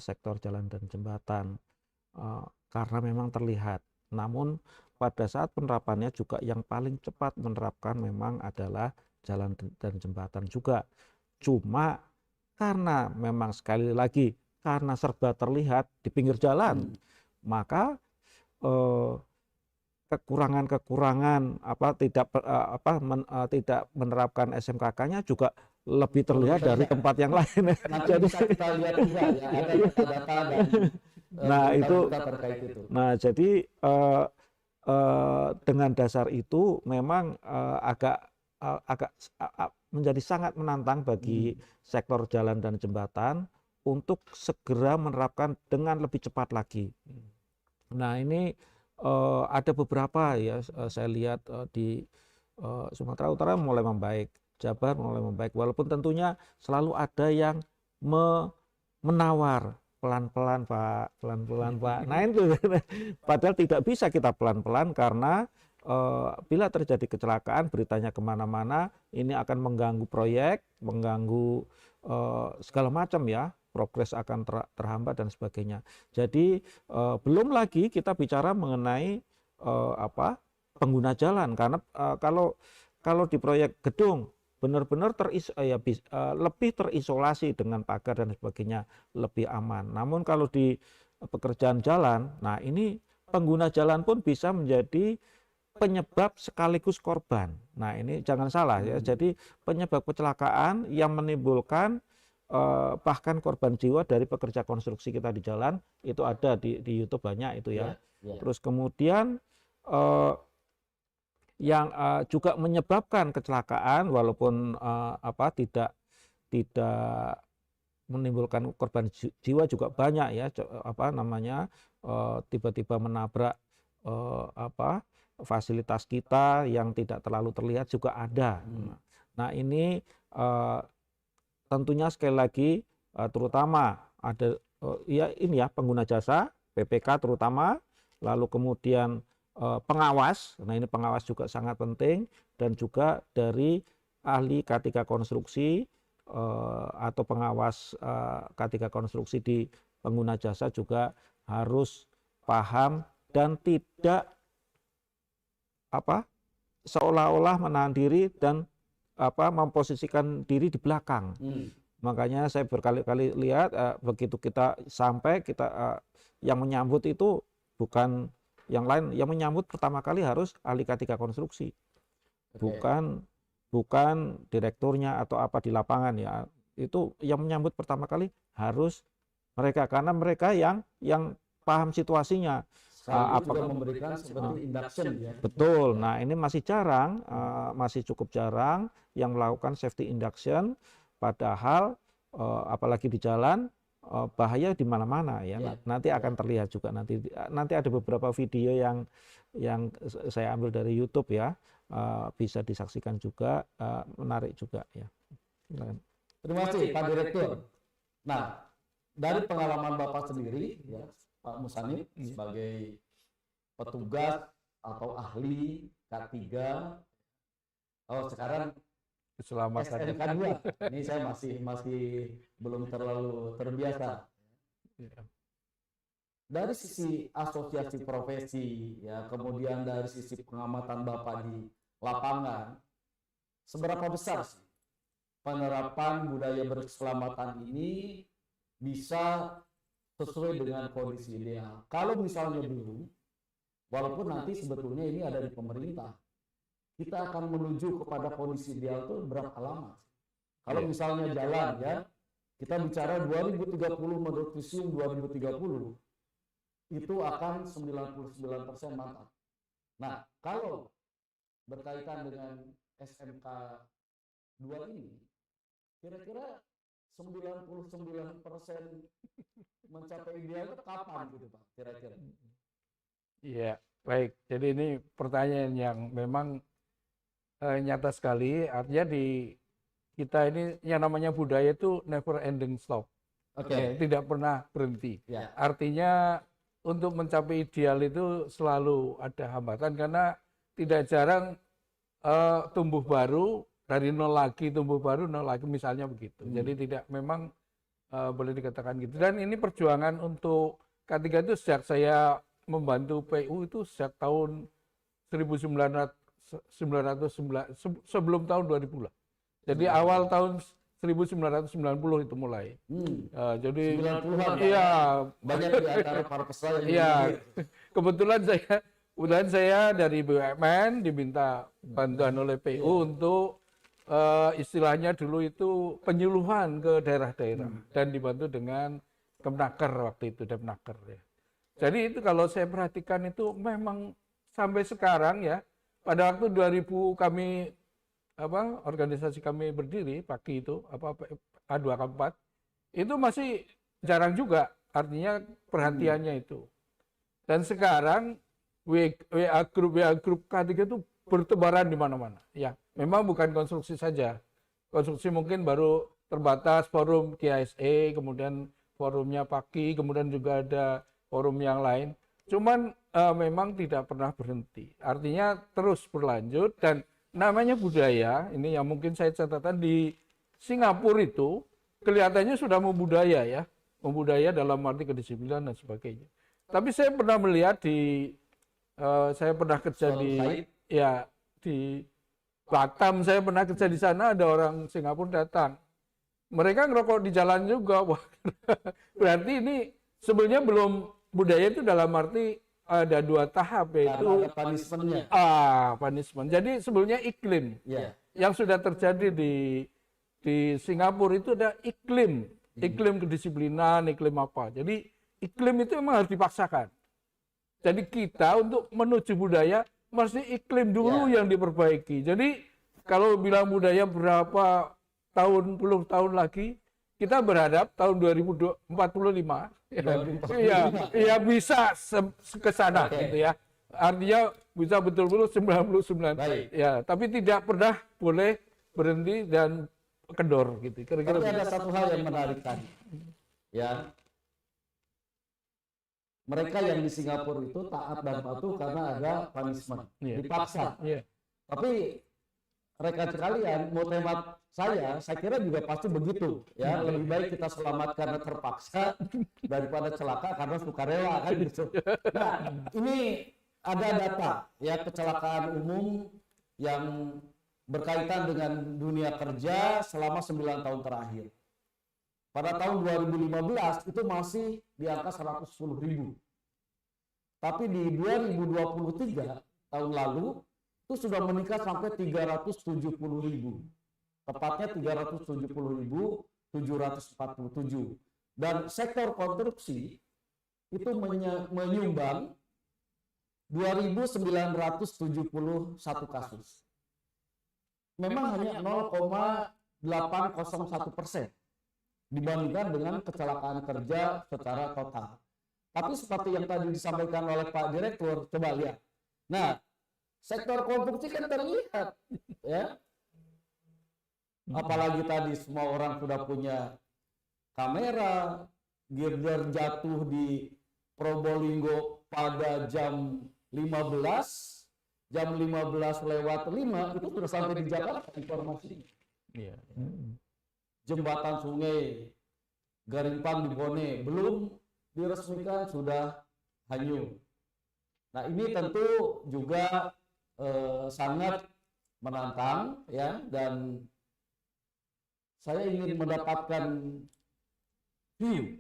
sektor jalan dan jembatan, karena memang terlihat. Namun pada saat penerapannya juga yang paling cepat menerapkan memang adalah jalan dan jembatan juga. Cuma karena memang sekali lagi karena serba terlihat di pinggir jalan, maka kekurangan-kekurangan tidak menerapkan SMKK-nya juga lebih terlihat dari tempat yang lain. Jadi kita lihat juga ya, ada data-data dan terkait itu. Nah, jadi dengan dasar itu memang agak menjadi sangat menantang bagi sektor jalan dan jembatan untuk segera menerapkan dengan lebih cepat lagi. Nah, ini ada beberapa ya, saya lihat di Sumatera Utara mulai membaik, Jabar mulai membaik, walaupun tentunya selalu ada yang menawar pelan-pelan Pak, pelan-pelan Pak. Nah itu padahal tidak bisa kita pelan-pelan karena bila terjadi kecelakaan beritanya kemana-mana, ini akan mengganggu proyek, mengganggu segala macam ya, progres akan terhambat dan sebagainya. Jadi belum lagi kita bicara mengenai pengguna jalan, karena kalau di proyek gedung benar-benar lebih terisolasi dengan pagar dan sebagainya, lebih aman. Namun kalau di pekerjaan jalan, nah ini pengguna jalan pun bisa menjadi penyebab sekaligus korban. Nah ini jangan salah ya, jadi penyebab kecelakaan yang menimbulkan bahkan korban jiwa dari pekerja konstruksi kita di jalan itu ada di YouTube banyak itu ya. Terus kemudian yang juga menyebabkan kecelakaan walaupun tidak menimbulkan korban jiwa juga banyak ya, tiba-tiba menabrak fasilitas kita yang tidak terlalu terlihat juga ada. Nah ini tentunya sekali lagi terutama ada ini ya pengguna jasa PPK terutama, lalu kemudian pengawas. Nah ini pengawas juga sangat penting, dan juga dari ahli K3 konstruksi atau pengawas K3 konstruksi di pengguna jasa juga harus paham dan tidak seolah-olah menahan diri dan memposisikan diri di belakang. Makanya saya berkali-kali lihat begitu kita sampai yang menyambut itu bukan yang lain, yang menyambut pertama kali harus ahli K3 konstruksi. Bukan direkturnya atau apa di lapangan ya. Itu yang menyambut pertama kali harus mereka, karena mereka yang paham situasinya. Juga memberikan seperti induction ya. Betul. Nah ini masih jarang, masih cukup jarang yang melakukan safety induction, padahal apalagi di jalan bahaya di mana-mana ya. Nanti akan terlihat juga nanti ada beberapa video yang saya ambil dari YouTube ya, bisa disaksikan juga, menarik juga ya. Terima kasih Pak Direktur. Nah, dari pengalaman Bapak sendiri ya, Pak Musanif sebagai petugas atau ahli K3, sekarang Keselamatan. SMK 2. Ini saya masih belum terlalu terbiasa. Dari sisi asosiasi profesi ya, kemudian dari sisi pengamatan Bapak di lapangan, seberapa besar sih penerapan budaya berkeselamatan ini bisa sesuai dengan kondisi ideal? Kalau misalnya belum, walaupun nanti sebetulnya ini ada di pemerintah, kita akan menuju kepada kondisi ideal itu berapa lama? Kalau misalnya jalan ya, kita bicara 2030 menurut visium 2030, itu akan 99% mantap. Nah, kalau berkaitan dengan SMK 2 ini, kira-kira 99% mencapai ideal itu kapan gitu Pak, kira-kira? Iya, baik. Jadi ini pertanyaan yang memang nyata sekali. Artinya di kita ini yang namanya budaya itu never ending stop. Tidak pernah berhenti. Artinya untuk mencapai ideal itu selalu ada hambatan, karena tidak jarang tumbuh baru dari nol lagi, tumbuh baru nol lagi, misalnya begitu. Jadi tidak memang boleh dikatakan gitu. Dan ini perjuangan untuk K3 itu sejak saya membantu PU itu sejak tahun 1900 sebelum tahun 2000 lah. Jadi awal tahun 1990 itu mulai. Jadi 90-an. Iya, Banyak di antara para peserta yang iya. Kebetulan saya dari BUMN diminta bantuan oleh PU untuk istilahnya dulu itu penyuluhan ke daerah-daerah, dan dibantu dengan Kemnaker waktu itu, Depnaker ya. Jadi itu kalau saya perhatikan itu memang sampai sekarang ya, pada waktu 2000 kami organisasi kami berdiri pagi itu A2K4 itu masih jarang juga, artinya perhatiannya itu. Dan sekarang WA grup K3 itu bertebaran di mana-mana. Ya, memang bukan konstruksi saja. Konstruksi mungkin baru terbatas forum KISE, kemudian forumnya pagi, kemudian juga ada forum yang lain. Cuman memang tidak pernah berhenti. Artinya terus berlanjut, dan namanya budaya, ini yang mungkin saya catatan di Singapura itu kelihatannya sudah membudaya ya. Membudaya dalam arti kedisiplinan dan sebagainya. Tapi saya pernah melihat saya pernah kerja di Batam, saya pernah kerja di sana, ada orang Singapura datang. Mereka ngerokok di jalan juga. Wah, berarti ini sebenarnya belum budaya itu dalam arti ada dua tahap, yaitu punishment-nya. Punishment. Jadi sebenarnya iklim yang sudah terjadi di Singapura itu ada iklim kedisiplinan, iklim apa. Jadi iklim itu memang harus dipaksakan. Jadi kita untuk menuju budaya mesti iklim dulu yang diperbaiki. Jadi kalau bilang budaya berapa puluh tahun lagi, kita berharap tahun 2045 ya bisa ke sana gitu ya. artinya bisa betul-betul 99. Baik. Ya, tapi tidak pernah boleh berhenti dan kendor gitu. Kira-kira Tapi ada begitu. satu hal yang menarik tadi. Ya. Mereka yang di Singapura itu taat dan patuh karena ada punishment, Iya. dipaksa. Iya. Tapi rekan sekalian, mau hemat saya kira juga pasti begitu. Ya, lebih baik kita selamat karena terpaksa daripada celaka karena sukarela kan gitu. Nah, ini ada data ya kecelakaan umum yang berkaitan dengan dunia kerja selama 9 tahun terakhir. Pada tahun 2015 itu masih di angka 110.000. Tapi di 2023 tahun lalu itu sudah meningkat sampai 370.000. Tepatnya 370.747. Dan sektor konstruksi itu menyumbang 2.971 kasus. Memang hanya 0,801% dibandingkan dengan kecelakaan kerja secara total. Tapi seperti yang tadi disampaikan oleh Pak Direktur, coba lihat. Nah, sektor konstruksi kan terlihat, ya. Apalagi tadi semua orang sudah punya kamera, girder jatuh di Probolinggo pada jam 15 lewat 5 itu sudah sampai di Jakarta informasinya. Iya. Jembatan sungai Garimpang di Bone belum diresmikan sudah hanyut. Nah, ini tentu juga sangat menantang ya, dan saya ingin mendapatkan view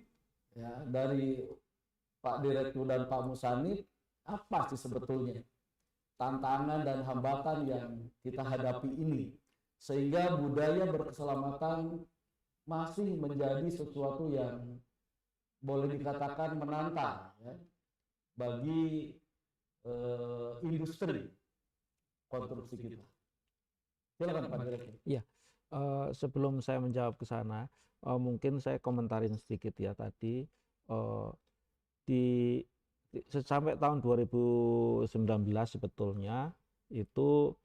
ya dari Pak Direktur dan Pak Musanif, apa sih sebetulnya tantangan dan hambatan yang kita hadapi ini sehingga budaya berkeselamatan masih menjadi sesuatu yang boleh dikatakan menantang ya, bagi industri konstruksi kita. Silakan Pak Direktur. Sebelum saya menjawab ke sana, mungkin saya komentarin sedikit ya tadi sampai tahun 2019 sebetulnya itu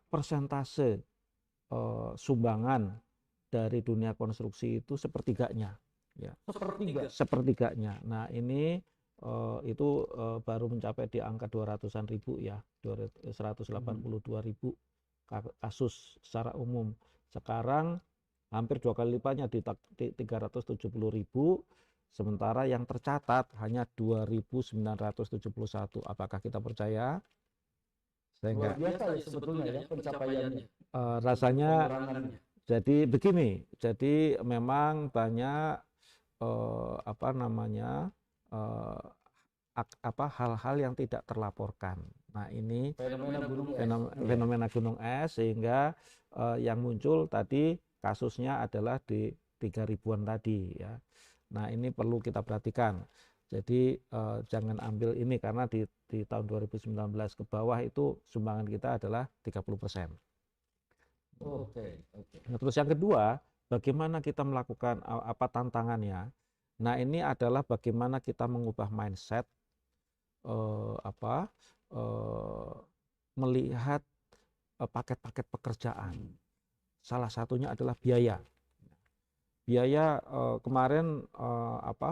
persentase sumbangan dari dunia konstruksi itu sepertiganya, ya. Sepertiganya. Nah, ini itu baru mencapai di angka 200-an ribu ya, 182.000 kasus secara umum. Sekarang hampir 2 kali lipatnya di 370.000, sementara yang tercatat hanya 2.971. Apakah kita percaya? Saya Luar enggak. biasa ya sebetulnya ya pencapaiannya. Rasanya Pengurangannya. jadi begini, jadi memang banyak hal-hal yang tidak terlaporkan. Nah, ini fenomena gunung es sehingga yang muncul tadi kasusnya adalah di 3.000-an tadi ya. Nah, ini perlu kita perhatikan. Jadi jangan ambil ini karena di tahun 2019 ke bawah itu sumbangan kita adalah 30%. Oke. Nah, terus yang kedua, bagaimana kita melakukan apa tantangannya? Nah, ini adalah bagaimana kita mengubah mindset melihat paket-paket pekerjaan. Salah satunya adalah biaya. Biaya kemarin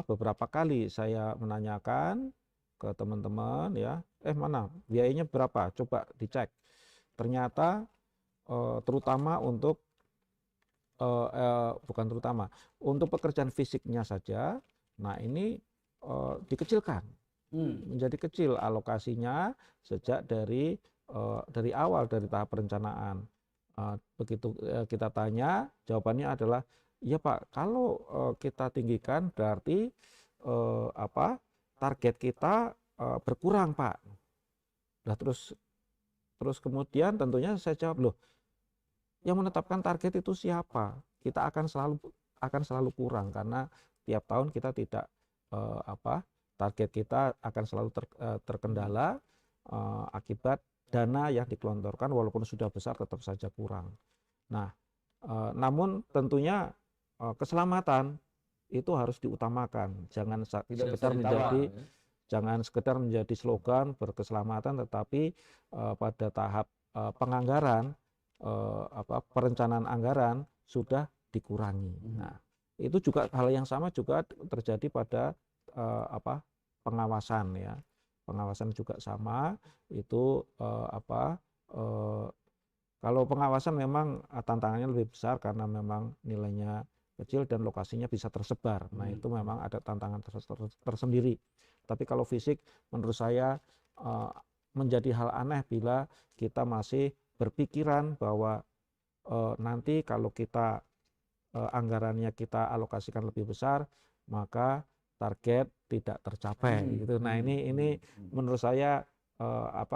beberapa kali saya menanyakan ke teman-teman ya, mana biayanya berapa? Coba dicek. Ternyata terutama untuk bukan terutama untuk pekerjaan fisiknya saja, nah ini dikecilkan menjadi kecil alokasinya sejak dari awal dari tahap perencanaan. Begitu kita tanya, jawabannya adalah iya Pak, kalau kita tinggikan berarti target kita berkurang Pak. Nah, terus kemudian tentunya saya jawab, loh, yang menetapkan target itu siapa? Kita akan selalu kurang karena tiap tahun kita tidak target kita akan selalu terkendala akibat dana yang digelontorkan walaupun sudah besar tetap saja kurang. Nah, namun tentunya keselamatan itu harus diutamakan. Jangan sekedar jangan sekedar menjadi slogan berkeselamatan, tetapi pada tahap penganggaran, perencanaan anggaran sudah dikurangi. Nah, itu juga hal yang sama juga terjadi pada pengawasan ya. Pengawasan juga sama, itu kalau pengawasan memang tantangannya lebih besar karena memang nilainya kecil dan lokasinya bisa tersebar. Nah, itu memang ada tantangan tersendiri. Tapi kalau fisik menurut saya menjadi hal aneh bila kita masih berpikiran bahwa nanti kalau kita anggarannya kita alokasikan lebih besar, maka target tidak tercapai gitu. Nah, ini menurut saya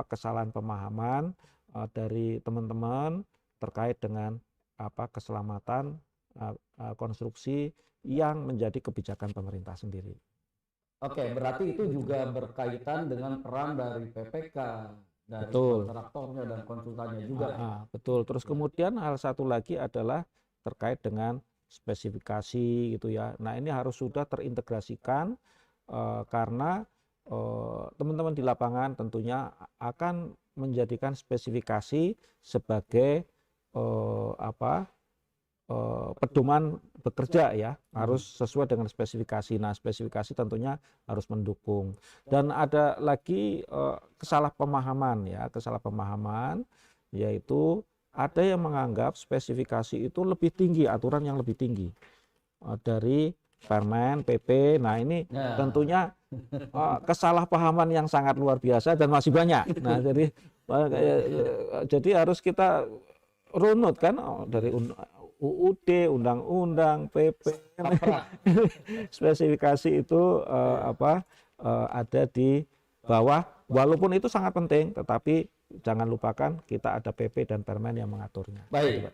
kesalahan pemahaman dari teman-teman terkait dengan keselamatan konstruksi yang menjadi kebijakan pemerintah sendiri. Oke, berarti itu juga berkaitan dengan peran dari PPK, dari Betul. kontraktornya dan konsultannya juga. Betul. Terus kemudian hal satu lagi adalah terkait dengan spesifikasi gitu ya. Nah, ini harus sudah terintegrasikan karena teman-teman di lapangan tentunya akan menjadikan spesifikasi sebagai pedoman bekerja ya, harus sesuai dengan spesifikasi. Nah, spesifikasi tentunya harus mendukung. Dan ada lagi kesalahpemahaman ya, kesalahpemahaman yaitu ada yang menganggap spesifikasi itu lebih tinggi, aturan yang lebih tinggi dari Permen, PP. Nah, ini tentunya kesalahpahaman yang sangat luar biasa dan masih banyak. Nah, jadi harus kita runut kan dari UUD, undang-undang, PP, spesifikasi itu ada di bawah. Walaupun itu sangat penting, tetapi jangan lupakan kita ada PP dan Permen yang mengaturnya. Baik,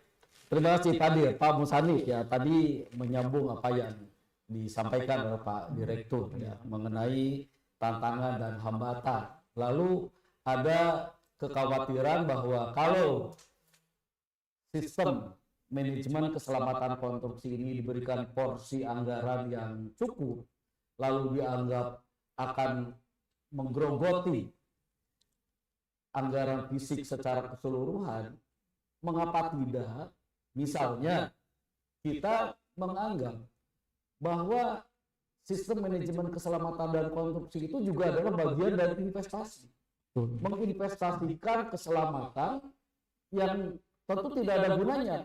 terima kasih tadi Pak Musanif ya, tadi menyambung apa yang disampaikan oleh Pak Direktur ya, mengenai tantangan dan hambatan. Lalu ada kekhawatiran bahwa kalau sistem manajemen keselamatan konstruksi ini diberikan porsi anggaran yang cukup, lalu dianggap akan menggerogoti anggaran fisik secara keseluruhan, mengapa tidak misalnya kita menganggap bahwa sistem manajemen keselamatan dan konstruksi itu juga adalah bagian dari investasi, menginvestasikan keselamatan yang tentu tidak ada gunanya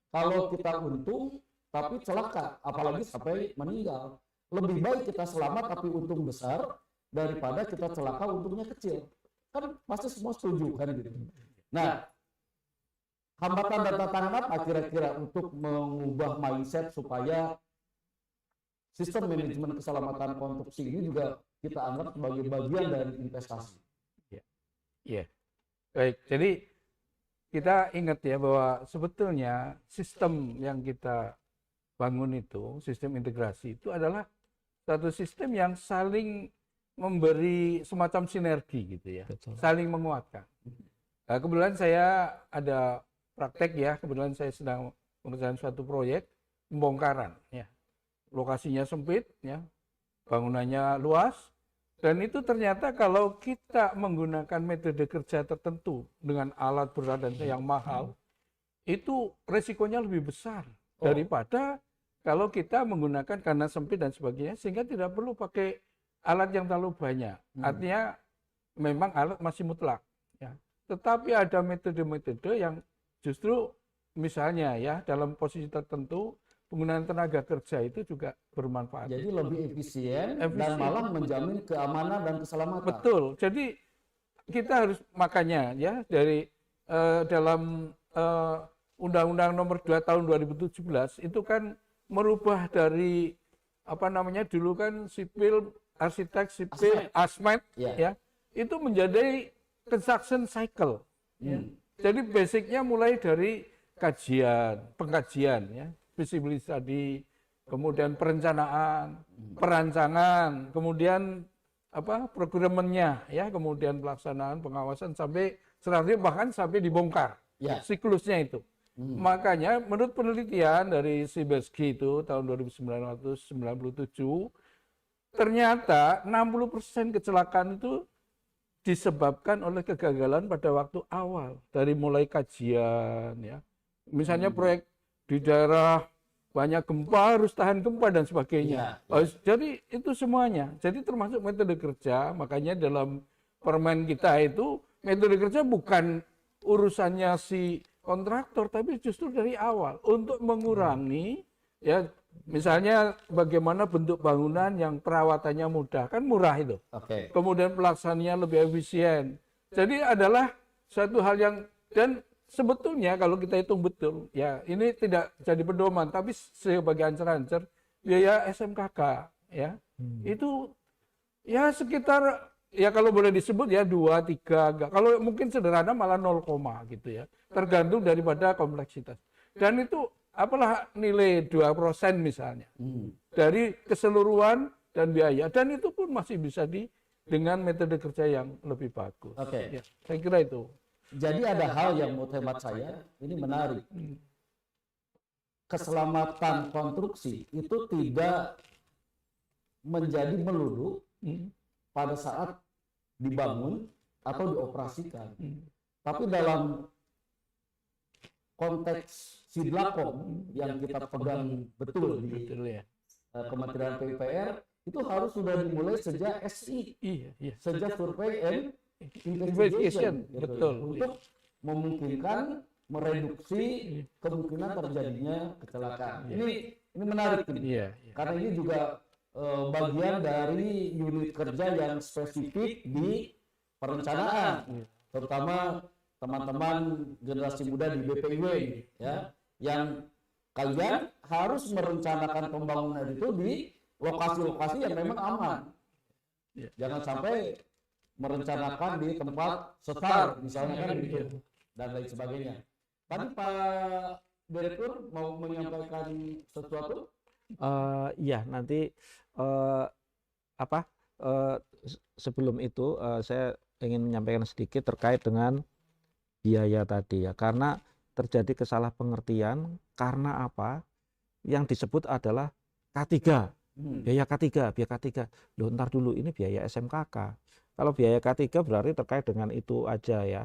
kalau kita untung tapi celaka, apalagi sampai meninggal. Lebih baik kita selamat tapi untung besar daripada kita celaka untungnya kecil. Kan pasti semua setuju kan gitu. Nah, hambatan dan tantangan apa kira-kira untuk mengubah mindset supaya sistem manajemen keselamatan konstruksi ini juga kita anggap sebagai bagian dari investasi? Iya. Baik, jadi kita ingat ya bahwa sebetulnya sistem yang kita bangun itu, sistem integrasi itu adalah satu sistem yang saling memberi semacam sinergi gitu ya, saling menguatkan. Nah, kebetulan saya ada praktek ya, kebetulan saya sedang mengerjakan suatu proyek pembongkaran ya. Lokasinya sempit ya, bangunannya luas, dan itu ternyata kalau kita menggunakan metode kerja tertentu dengan alat berat dan yang mahal, itu resikonya lebih besar daripada kalau kita menggunakan karena sempit dan sebagainya, sehingga tidak perlu pakai alat yang terlalu banyak. Artinya memang alat masih mutlak ya. Tetapi ada metode-metode yang justru misalnya ya dalam posisi tertentu penggunaan tenaga kerja itu juga bermanfaat. Jadi lebih efisien dan malah menjamin keamanan dan keselamatan. Betul. Jadi kita harus makanya ya dari dalam Undang-Undang Nomor 2 Tahun 2017 itu kan merubah dari apa namanya dulu kan sipil, arsitek, sipil, asmet ya itu menjadi construction cycle. Ya. Jadi basicnya mulai dari pengkajian ya, feasibility study, kemudian perencanaan, perancangan, kemudian programnya ya, kemudian pelaksanaan, pengawasan sampai selanjutnya bahkan sampai dibongkar siklusnya itu. Makanya menurut penelitian dari Seabersky itu tahun 1997 ternyata 60% kecelakaan itu disebabkan oleh kegagalan pada waktu awal, dari mulai kajian ya. Misalnya proyek di daerah banyak gempa harus tahan gempa dan sebagainya. Jadi itu semuanya. Jadi termasuk metode kerja, makanya dalam permen kita itu metode kerja bukan urusannya si kontraktor, tapi justru dari awal untuk mengurangi ya. Misalnya bagaimana bentuk bangunan yang perawatannya mudah, kan murah itu. Kemudian pelaksanaannya lebih efisien. Jadi adalah suatu hal yang, dan sebetulnya kalau kita hitung betul, ya ini tidak jadi pedoman, tapi sebagai ancer-ancer, biaya SMKK ya, itu ya sekitar, ya kalau boleh disebut ya 2, 3, kalau mungkin sederhana malah 0, gitu ya. Tergantung daripada kompleksitas. Dan itu apalah nilai 2% misalnya dari keseluruhan dan biaya, dan itu pun masih bisa dengan metode kerja yang lebih bagus. Ya, saya kira itu. Jadi ada hal yang menurut hemat saya ini menarik. Keselamatan konstruksi itu tidak menjadi melulu pada saat dibangun atau dioperasikan, tapi dalam konteks Sidlakom yang kita pegang betul di Kementerian PUPR, itu harus sudah dimulai sejak SI, sejak survei and investigation, untuk memungkinkan mereduksi kemungkinan terjadinya kecelakaan. Ini menarik ini, karena ini juga bagian dari unit kerja yang spesifik di perencanaan, terutama teman-teman generasi muda di BPIW ya, yang kalian harus merencanakan pembangunan itu di lokasi-lokasi yang memang aman. Jangan sampai merencanakan di tempat setar misalnya kan gitu, dan lain sebagainya. Tadi Pak Direktur mau menyampaikan sesuatu? Iya, nanti sebelum itu saya ingin menyampaikan sedikit terkait dengan biaya tadi ya, karena terjadi kesalahpengertian. Karena apa? Yang disebut adalah K3, biaya K3, biaya K3. Loh, ntar dulu, ini biaya SMKK. Kalau biaya K3 berarti terkait dengan itu aja ya,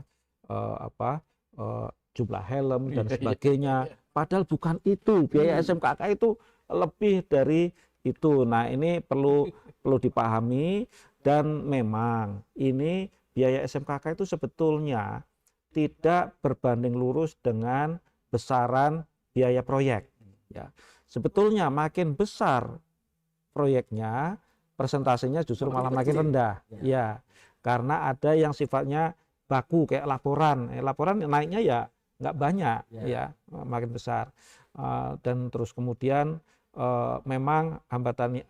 jumlah helm dan sebagainya. Padahal bukan itu, biaya SMKK itu lebih dari itu. Nah, ini perlu dipahami, dan memang ini biaya SMKK itu sebetulnya tidak berbanding lurus dengan besaran biaya proyek. Ya, sebetulnya makin besar proyeknya, persentasenya justru malah makin rendah. Ya, karena ada yang sifatnya baku kayak laporan. Laporan naiknya ya nggak banyak, ya makin besar. Dan terus kemudian memang hambatan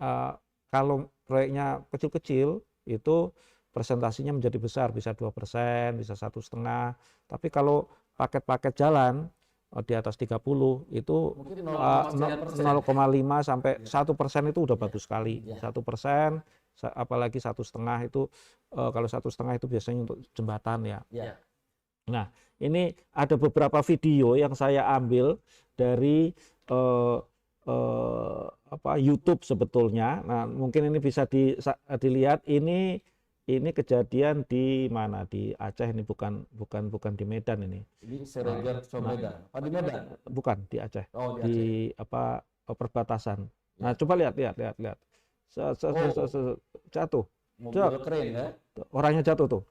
kalau proyeknya kecil-kecil itu presentasinya menjadi besar, bisa 2%, bisa 1,5%. Tapi kalau paket-paket jalan di atas 30 itu 0,5 sampai 1% itu udah bagus sekali. 1%, apalagi 1,5 itu, kalau 1,5 itu biasanya untuk jembatan ya. Nah, ini ada beberapa video yang saya ambil dari YouTube sebetulnya. Nah, mungkin ini bisa dilihat. Ini kejadian di mana? Di Aceh, ini bukan di Medan ini. Ini Seregat Medan. Oh, di Medan? Bukan, di Aceh. Oh, di Aceh. Perbatasan. Nah, coba lihat. Jatuh. Mobil keren ya. Orangnya jatuh tuh.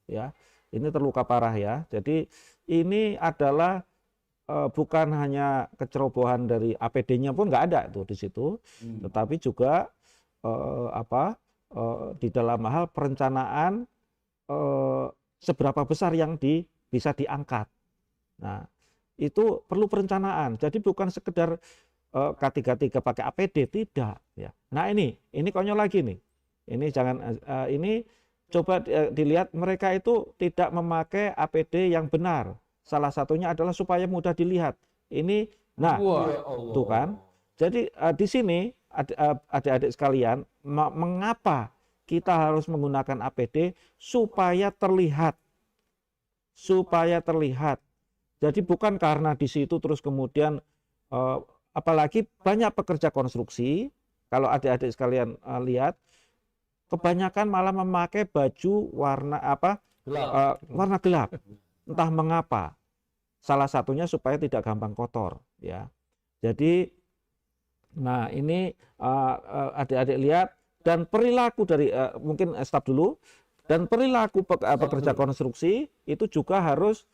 Ya. Ini terluka parah ya. Jadi ini adalah bukan hanya kecerobohan dari APD-nya pun nggak ada tuh di situ, tetapi juga di dalam hal perencanaan seberapa besar yang bisa diangkat. Nah, itu perlu perencanaan. Jadi bukan sekedar K33 pakai APD, tidak ya. Nah, ini konyol lagi nih. Ini jangan ini coba dilihat, mereka itu tidak memakai APD yang benar. Salah satunya adalah supaya mudah dilihat. Ini, nah, tuh kan. Jadi di sini adik-adik sekalian, mengapa kita harus menggunakan APD? Supaya terlihat. Jadi bukan karena di situ terus kemudian, apalagi banyak pekerja konstruksi kalau adik-adik sekalian lihat, kebanyakan malah memakai baju warna apa? Gelap. Warna gelap. Entah mengapa. Salah satunya supaya tidak gampang kotor, ya. Jadi, nah ini adik-adik lihat, dan perilaku dari mungkin stop dulu, dan perilaku pekerja konstruksi itu juga harus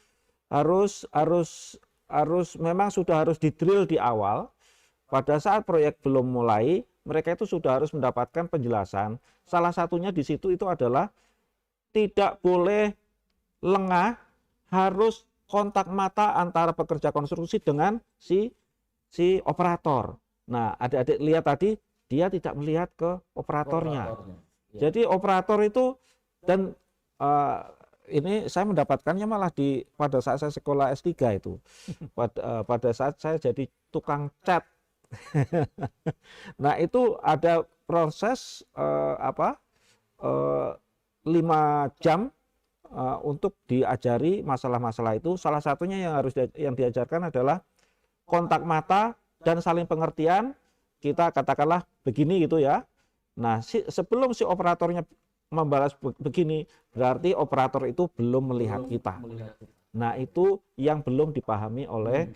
memang sudah harus di-drill di awal. Pada saat proyek belum mulai, mereka itu sudah harus mendapatkan penjelasan. Salah satunya di situ itu adalah tidak boleh lengah, harus kontak mata antara pekerja konstruksi dengan si operator. Nah, adik-adik lihat tadi, dia tidak melihat ke operatornya. Ya. Jadi operator itu, dan ini saya mendapatkannya malah pada saat saya sekolah S3 itu. Pada saat saya jadi tukang cat. Nah, itu ada proses 5 jam untuk diajari masalah-masalah itu. Salah satunya yang diajarkan adalah kontak mata dan saling pengertian. Kita katakanlah begini gitu ya. Nah, sebelum si operatornya membalas begini, berarti operator itu belum melihat kita. Nah, itu yang belum dipahami oleh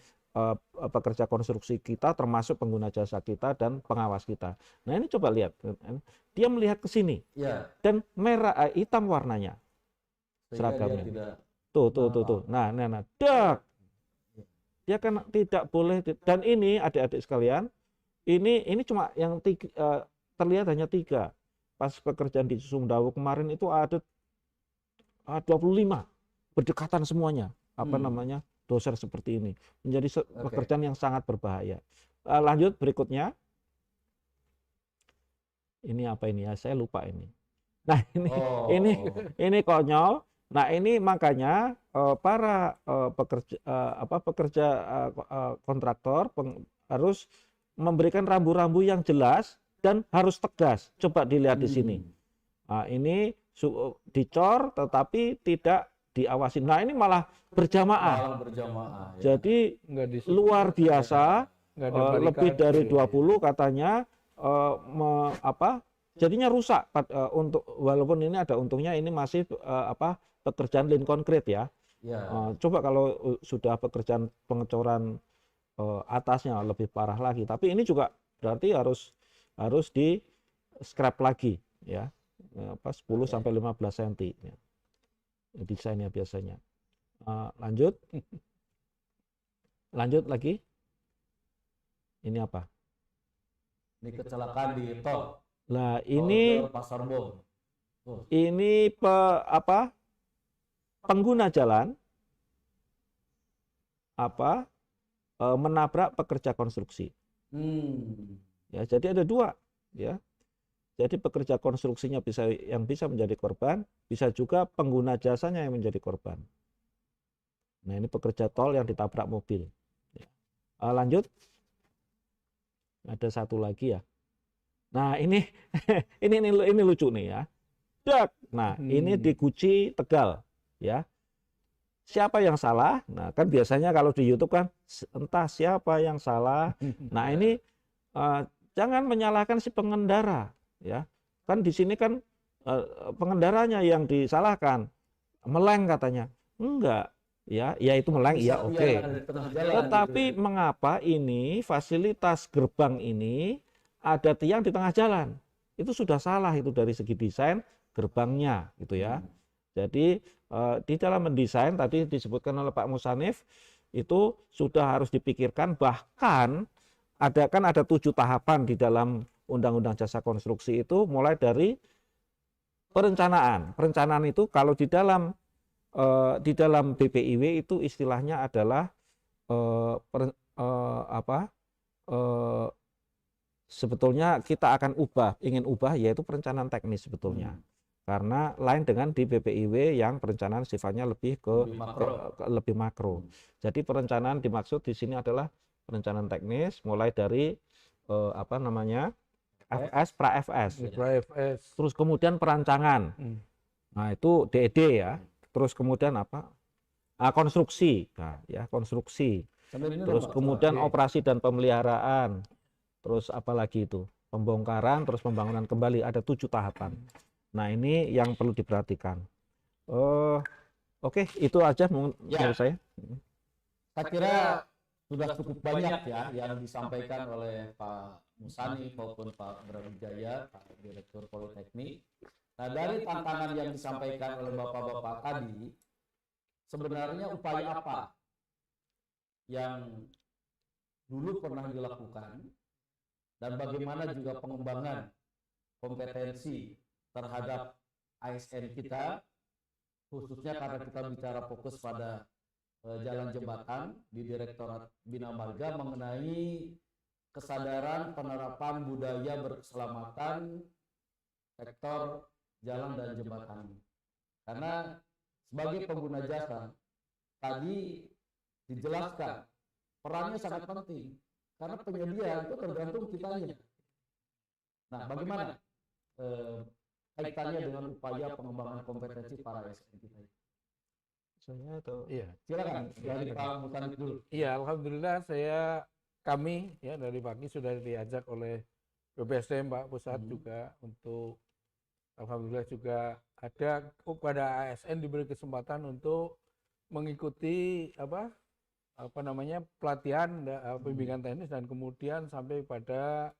pekerja konstruksi kita, termasuk pengguna jasa kita dan pengawas kita. Nah, ini coba lihat, dia melihat ke sini, Ya. dan hitam warnanya seragamnya. Tuh. Nah, dak. Dia kan tidak boleh, dan ini adik-adik sekalian, ini cuma yang terlihat hanya 3. Pas pekerjaan di Sumdawu kemarin itu ada 25 berdekatan semuanya. Doser seperti ini menjadi pekerjaan yang sangat berbahaya. Lanjut berikutnya. Ini apa ini ya? Saya lupa ini. Nah, ini konyol. Nah, ini makanya para pekerja kontraktor harus memberikan rambu-rambu yang jelas dan harus tegas. Coba dilihat di sini. Nah, ini dicor tetapi tidak diawasi. Nah, ini malah berjamaah. Ya. Jadi luar biasa, lebih dari 20 katanya jadinya rusak walaupun ini ada untungnya, ini masih pekerjaan lin konkret ya. Coba kalau sudah pekerjaan pengecoran atasnya lebih parah lagi. Tapi ini juga berarti harus di scrap lagi ya. 10 sampai 15 cm ya. Desainnya biasanya. Lanjut lagi. Ini apa? Ini kecelakaan di tol. Nah, ini Pasar Bom. Ini pengguna jalan menabrak pekerja konstruksi. Ya, jadi ada 2 ya. Jadi pekerja konstruksinya yang bisa menjadi korban, bisa juga pengguna jasanya yang menjadi korban. Nah, ini pekerja tol yang ditabrak mobil. Lanjut. Ada satu lagi ya. Nah, ini ini lucu nih ya. Dak. Nah, ini di Guci Tegal ya. Siapa yang salah? Nah, kan biasanya kalau di YouTube kan entah siapa yang salah. Nah, ini jangan menyalahkan si pengendara ya. Kan di sini kan pengendaranya yang disalahkan. Meleng katanya. Enggak. Ya itu meleng, iya oke. Tetapi mengapa ini fasilitas gerbang ini ada tiang di tengah jalan? Itu sudah salah itu dari segi desain gerbangnya gitu ya. Jadi di dalam mendesain tadi disebutkan oleh Pak Musanif itu sudah harus dipikirkan, bahkan ada 7 tahapan di dalam Undang-Undang Jasa Konstruksi itu, mulai dari perencanaan. Perencanaan itu kalau di dalam BPIW itu istilahnya adalah sebetulnya kita akan ingin ubah yaitu perencanaan teknis sebetulnya. Karena lain dengan di BPIW yang perencanaan sifatnya lebih lebih makro. Jadi perencanaan dimaksud di sini adalah perencanaan teknis mulai dari FS, pra-FS. Terus kemudian perancangan. Nah, itu DED ya. Terus kemudian konstruksi. Nah, ya, konstruksi. Terus kemudian operasi dan pemeliharaan. Terus apa lagi itu? pembongkaran, terus pembangunan kembali, ada 7 tahapan. Nah, ini yang perlu diperhatikan. Oke, itu aja menurut saya. Saya kira sudah cukup banyak ya yang disampaikan oleh Pak Musani maupun Pak Brawijaya, Pak Direktur Politeknik. Nah, dari tantangan yang disampaikan oleh Bapak-Bapak tadi, sebenarnya upaya apa yang dulu pernah dilakukan dan bagaimana juga pengembangan kompetensi terhadap ASN kita, khususnya karena kita bicara fokus pada jalan jembatan di Direktorat Bina Marga mengenai kesadaran penerapan budaya berkeselamatan sektor jalan dan jembatan. Karena sebagai pengguna jasa tadi dijelaskan perannya sangat penting karena penyedia itu tergantung kitanya. Nah, bagaimana kaitannya dengan upaya pengembangan kompetensi para ASN kita? Saya atau Iya. Silakan dari Pak Musani dulu. Iya, alhamdulillah kami ya dari pagi sudah diajak oleh BPSDM Pak Pusat juga untuk alhamdulillah juga ada kepada ASN diberi kesempatan untuk mengikuti apa namanya pelatihan bimbingan teknis dan kemudian sampai pada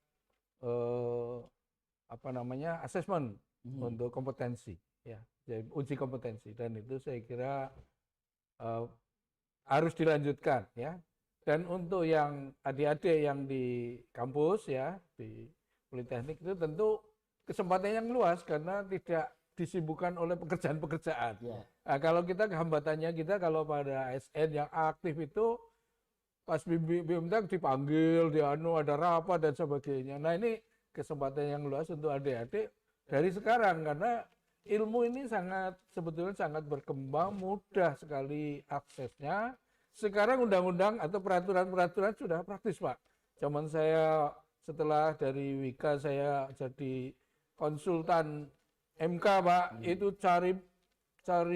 apa namanya asesmen untuk kompetensi ya, jadi uji kompetensi, dan itu saya kira harus dilanjutkan ya. Dan untuk yang adik-adik yang di kampus ya di Politeknik itu tentu kesempatan yang luas karena tidak disibukkan oleh pekerjaan-pekerjaan. Ya. Nah, kalau kita hambatannya kita kalau pada ASN yang aktif itu pas BMTEK dipanggil, ada rapat dan sebagainya. Nah, ini kesempatan yang luas untuk adik-adik dari sekarang karena ilmu ini sebetulnya sangat berkembang, mudah sekali aksesnya. Sekarang undang-undang atau peraturan-peraturan sudah praktis, Pak. Zaman saya setelah dari Wika saya jadi konsultan MK, Pak, itu cari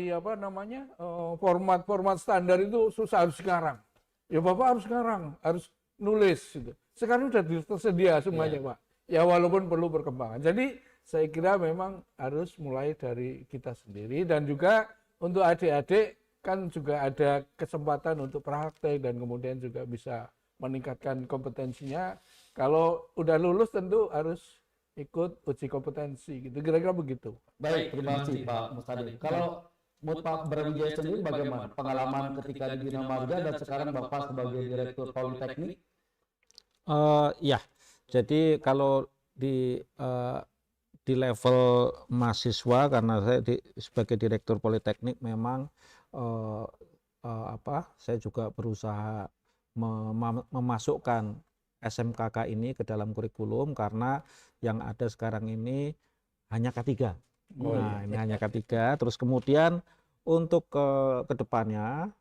apa namanya format standar itu susah, harus sekarang. Ya Bapak harus sekarang, harus nulis gitu. Sekarang sudah tersedia semuanya, Pak. Ya walaupun perlu perkembangan. Jadi saya kira memang harus mulai dari kita sendiri, dan juga untuk adik-adik kan juga ada kesempatan untuk praktek dan kemudian juga bisa meningkatkan kompetensinya. Kalau udah lulus tentu harus ikut uji kompetensi gitu, kira-kira begitu. Baik, terima kasih Pak Mustadi. Kalau menurut Pak Brawijaya sendiri bagaimana pengalaman ketika di Bina Marga dan sekarang Bapak sebagai Direktur Politeknik? Ya, jadi kalau di level mahasiswa, karena saya sebagai Direktur Politeknik memang saya juga berusaha memasukkan SMKK ini ke dalam kurikulum karena yang ada sekarang ini hanya K3. Ini hanya K3. Terus kemudian untuk ke depannya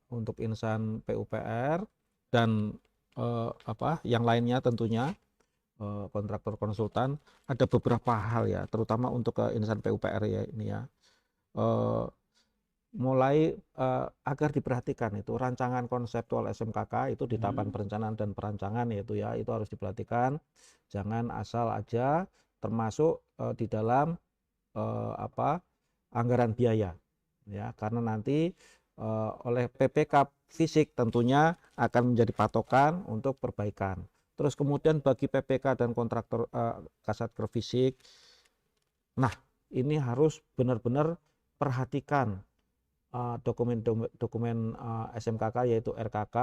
untuk insan PUPR dan yang lainnya tentunya kontraktor konsultan ada beberapa hal ya, terutama untuk ke insan PUPR ya ini ya. Mulai agar diperhatikan itu rancangan konseptual SMKK itu di tahapan perencanaan dan perancangan yaitu ya, itu harus diperhatikan, jangan asal aja termasuk di dalam anggaran biaya ya, karena nanti oleh PPK fisik tentunya akan menjadi patokan untuk perbaikan. Terus kemudian bagi PPK dan kontraktor Kasatker fisik, nah ini harus benar-benar perhatikan dokumen SMKK yaitu RKK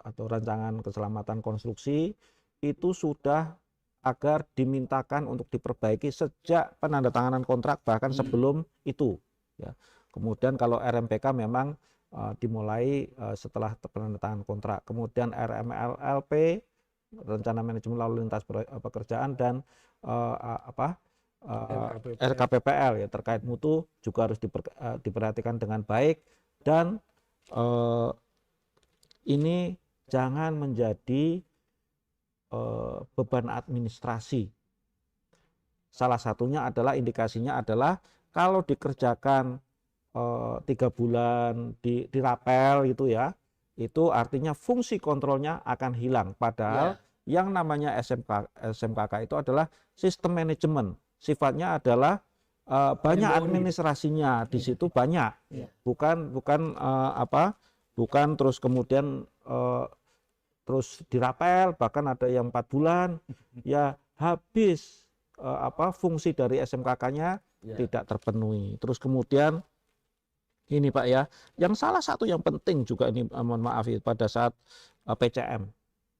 atau rancangan keselamatan konstruksi itu sudah agar dimintakan untuk diperbaiki sejak penandatanganan kontrak bahkan sebelum itu ya. Kemudian kalau RMPK memang dimulai setelah penandatanganan kontrak. Kemudian RMLLP, rencana manajemen lalu lintas pekerjaan, dan RKPPL ya terkait mutu juga harus diperhatikan dengan baik, dan ini jangan menjadi beban administrasi. Salah satunya adalah indikasinya adalah kalau dikerjakan 3 bulan dirapel gitu ya, itu artinya fungsi kontrolnya akan hilang, padahal yang namanya SMKK itu adalah sistem manajemen. Sifatnya adalah banyak administrasinya di situ banyak. Bukan terus kemudian terus dirapel, bahkan ada yang 4 bulan ya habis fungsi dari SMKK-nya tidak terpenuhi. Terus kemudian ini Pak ya, yang salah satu yang penting juga ini mohon maaf ya, pada saat PCM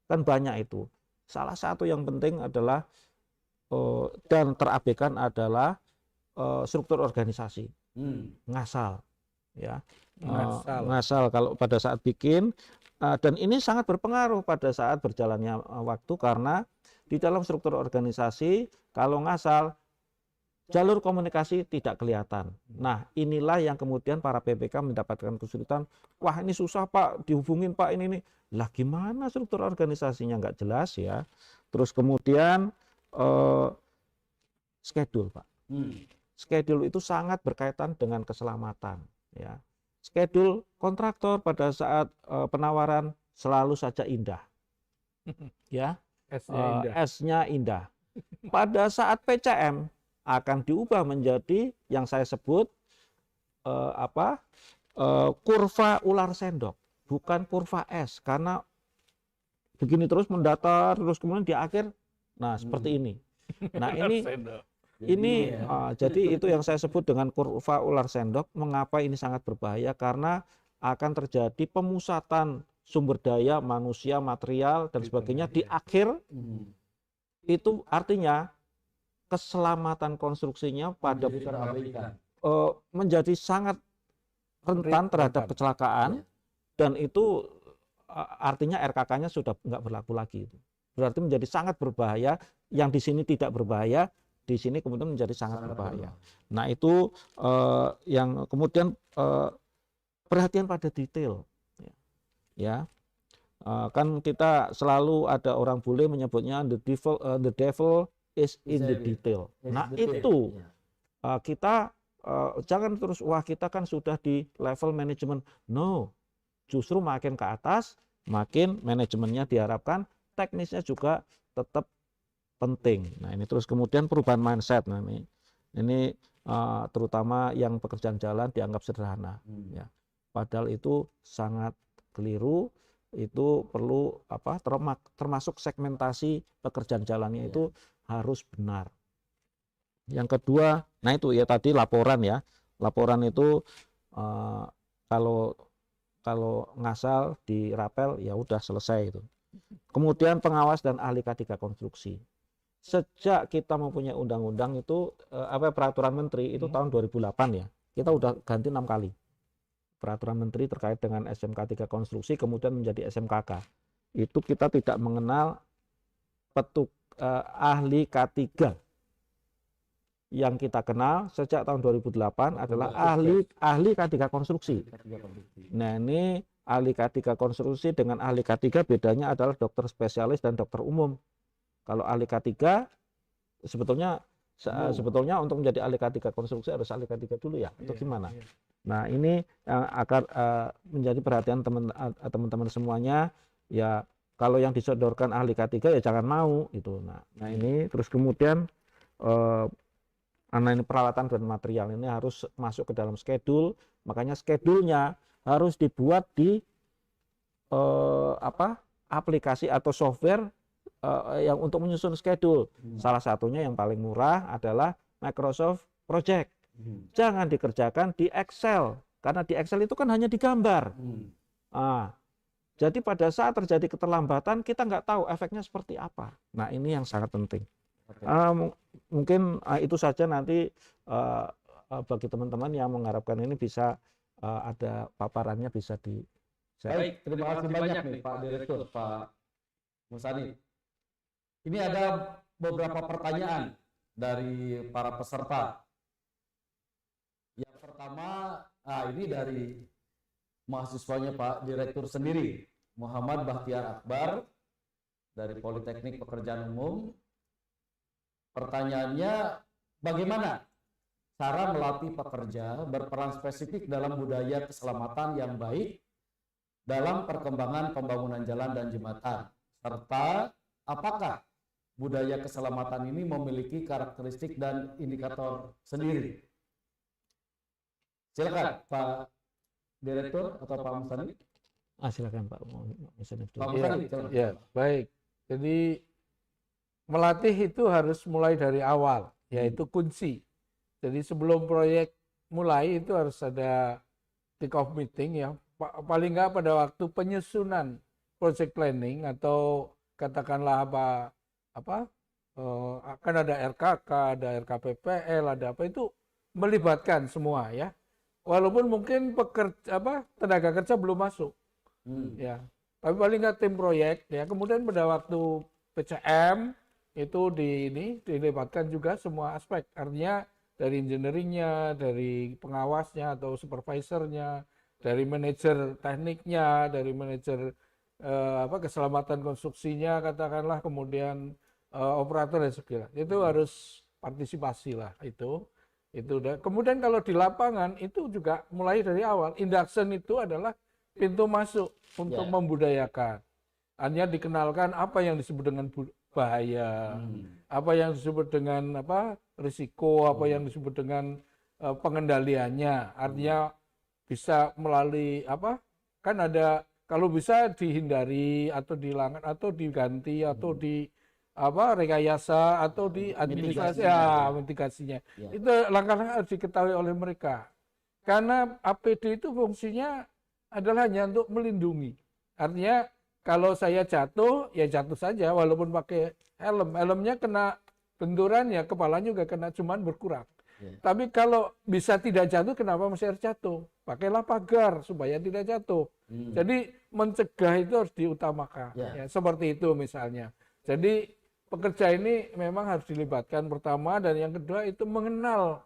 kan banyak itu. Salah satu yang penting adalah dan terabaikan adalah struktur organisasi. Ngasal ya. Ngasal kalau pada saat bikin dan ini sangat berpengaruh pada saat berjalannya waktu karena di dalam struktur organisasi kalau ngasal jalur komunikasi tidak kelihatan. Nah, inilah yang kemudian para PPK mendapatkan kesulitan. Wah, ini susah Pak, dihubungin Pak ini. Lah gimana struktur organisasinya nggak jelas ya. Terus kemudian schedule Pak. Schedule itu sangat berkaitan dengan keselamatan ya. Schedule kontraktor pada saat penawaran selalu saja indah. Ya. S-nya indah. Pada saat PCM akan diubah menjadi yang saya sebut kurva ular sendok, bukan kurva S, karena begini terus mendatar terus kemudian di akhir seperti ini. Nah, jadi itu yang saya sebut dengan kurva ular sendok. Mengapa ini sangat berbahaya? Karena akan terjadi pemusatan sumber daya manusia, material dan sebagainya di akhir. Itu artinya keselamatan konstruksinya pada menjadi sangat rentan terhadap kecelakaan, dan itu artinya RKK-nya sudah nggak berlaku lagi. Berarti menjadi sangat berbahaya. Yang di sini tidak berbahaya, di sini kemudian menjadi sangat berbahaya. Nah, itu yang kemudian perhatian pada detail. Ya, kan kita selalu ada orang bule menyebutnya the devil is in the detail. Nah, itu kita jangan terus wah kita kan sudah di level manajemen. No, justru makin ke atas makin manajemennya diharapkan, teknisnya juga tetap penting. Nah, ini terus kemudian perubahan mindset. Nah, ini terutama yang pekerjaan jalan dianggap sederhana. Ya. Padahal itu sangat keliru. Itu perlu termasuk segmentasi pekerjaan jalannya itu harus benar. Yang kedua, nah itu ya tadi laporan ya. Laporan itu kalau ngasal dirapel ya udah selesai itu. Kemudian pengawas dan ahli K3 konstruksi. Sejak kita mempunyai undang-undang itu peraturan menteri itu tahun 2008 ya. Kita udah ganti 6 kali. Peraturan menteri terkait dengan SMK 3 konstruksi kemudian menjadi SMKK. Itu kita tidak mengenal ahli K3. Yang kita kenal sejak tahun 2008 adalah ahli K3 konstruksi. Nah, ini ahli K3 konstruksi dengan ahli K3 bedanya adalah dokter spesialis dan dokter umum. Kalau ahli K3 sebetulnya untuk menjadi ahli K3 konstruksi harus ahli K3 dulu ya, atau gimana? Nah, ini akan menjadi perhatian teman-teman semuanya ya. Kalau yang disodorkan ahli K3 ya jangan mau itu. Nah ini terus kemudian ini peralatan dan material ini harus masuk ke dalam schedule. Makanya schedule-nya harus dibuat di aplikasi atau software yang untuk menyusun schedule. Salah satunya yang paling murah adalah Microsoft Project. Jangan dikerjakan di Excel, karena di Excel itu kan hanya digambar. Jadi pada saat terjadi keterlambatan kita nggak tahu efeknya seperti apa. Nah, ini yang sangat penting. Mungkin itu saja nanti bagi teman-teman yang mengharapkan ini bisa ada paparannya bisa di share. Baik, terima kasih banyak nih Pak Direktur, Pak Musani. Ini ada beberapa pertanyaan dari para peserta. Yang pertama, ini dari mahasiswanya Pak Direktur sendiri, Muhammad Bahtiar Akbar dari Politeknik Pekerjaan Umum. Pertanyaannya, bagaimana cara melatih pekerja berperan spesifik dalam budaya keselamatan yang baik dalam perkembangan pembangunan jalan dan jembatan, serta apakah budaya keselamatan ini memiliki karakteristik dan indikator sendiri? Silakan Pak Direktur atau Pak Musani. Silakan Pak Musani. Pak Ya, Musani, silakan. ya, baik. Jadi melatih itu harus mulai dari awal, yaitu kunci. Jadi sebelum proyek mulai itu harus ada kick off meeting ya. Paling nggak pada waktu penyusunan project planning atau katakanlah akan ada RKK, ada RKPPL, ada apa itu melibatkan semua ya. Walaupun mungkin tenaga kerja belum masuk. Ya. Tapi paling nggak tim proyek ya. Kemudian pada waktu PCM itu dilibatkan juga semua aspek. Artinya dari engineeringnya, dari pengawasnya atau supervisornya, dari manajer tekniknya, dari manajer keselamatan konstruksinya katakanlah, kemudian operator dan segala. Itu harus partisipasi lah itu. Kemudian kalau di lapangan itu juga mulai dari awal. Induction itu adalah pintu masuk untuk membudayakan. Hanya dikenalkan apa yang disebut dengan bahaya, apa yang disebut dengan risiko, apa yang disebut dengan pengendaliannya. Artinya bisa melalui kan ada, kalau bisa dihindari atau dihilangkan atau diganti atau rekayasa atau di administrasi mitigasinya. Itu langkah-langkah harus diketahui oleh mereka. Karena APD itu fungsinya adalah hanya untuk melindungi. Artinya kalau saya jatuh, ya jatuh saja walaupun pakai helm. Helmnya kena benturan ya kepalanya juga kena, cuman berkurang. Tapi kalau bisa tidak jatuh, kenapa masih harus jatuh? Pakailah pagar supaya tidak jatuh. Jadi mencegah itu harus diutamakan. Ya, seperti itu misalnya. Jadi pekerja ini memang harus dilibatkan pertama, dan yang kedua itu mengenal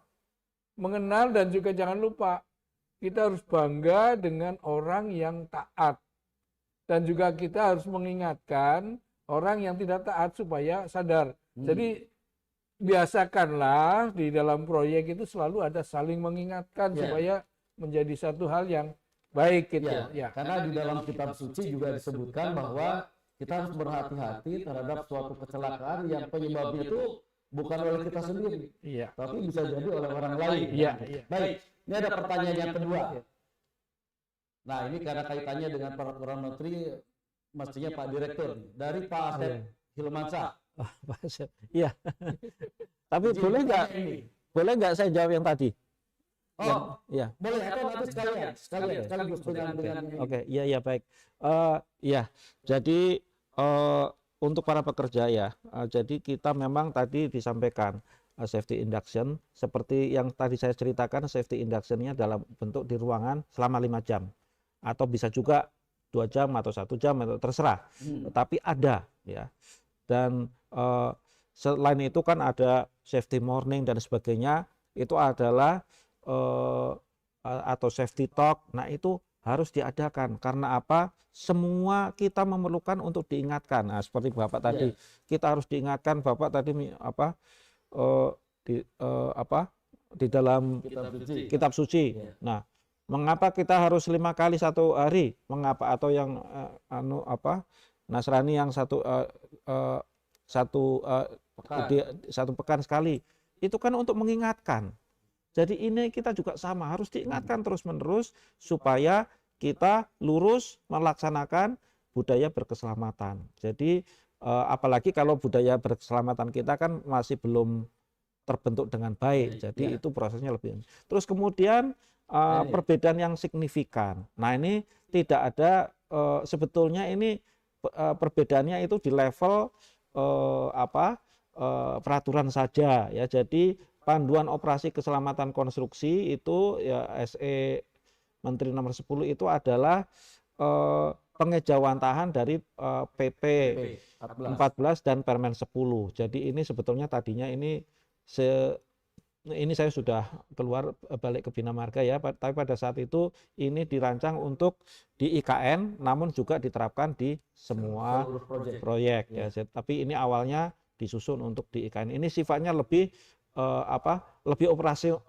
dan juga jangan lupa kita harus bangga dengan orang yang taat, dan juga kita harus mengingatkan orang yang tidak taat supaya sadar. Jadi biasakanlah di dalam proyek itu selalu ada saling mengingatkan supaya menjadi satu hal yang baik gitu. Karena di dalam kitab suci juga disebutkan bahwa kita harus berhati-hati terhadap suatu kecelakaan yang penyebabnya itu bukan oleh kita sendiri, tapi bisa jadi oleh orang lain. Baik, ini ada pertanyaan yang kedua. Nah, ini karena kaitannya dengan peraturan menteri, mestinya Pak Direktur, dari Pak Asep Hilmansyah. Pak Asep, iya. Tapi boleh nggak saya jawab yang tadi? Boleh, atau nanti sekaligus dengan Oke, iya baik. Jadi untuk para pekerja ya, jadi kita memang tadi disampaikan safety induction, seperti yang tadi saya ceritakan, safety inductionnya dalam bentuk di ruangan selama 5 jam, atau bisa juga 2 jam atau 1 jam, atau terserah. Tapi ada ya. Dan selain itu kan ada safety morning dan sebagainya, itu adalah atau safety talk. Nah, itu harus diadakan karena apa? Semua kita memerlukan untuk diingatkan. Nah, seperti Bapak tadi, kita harus diingatkan. Bapak tadi di dalam kitab suci. Nah, mengapa kita harus 5 kali 1 hari? Mengapa? Atau yang Nasrani yang satu pekan sekali. Itu kan untuk mengingatkan. Jadi ini kita juga sama, harus diingatkan terus-menerus supaya kita lurus melaksanakan budaya berkeselamatan. Jadi apalagi kalau budaya berkeselamatan kita kan masih belum terbentuk dengan baik. Jadi itu prosesnya lebih. Terus kemudian perbedaan yang signifikan. Nah, ini tidak ada sebetulnya ini perbedaannya itu di level peraturan saja ya. Jadi panduan operasi keselamatan konstruksi itu ya SE Menteri nomor 10 itu adalah pengejauhantahan dari PP 14 dan Permen 10. Jadi ini sebetulnya tadinya ini saya sudah keluar balik ke Bina Marga ya, tapi pada saat itu ini dirancang untuk di IKN namun juga diterapkan di semua proyek ya. Tapi ini awalnya disusun untuk di IKN. Ini sifatnya lebih lebih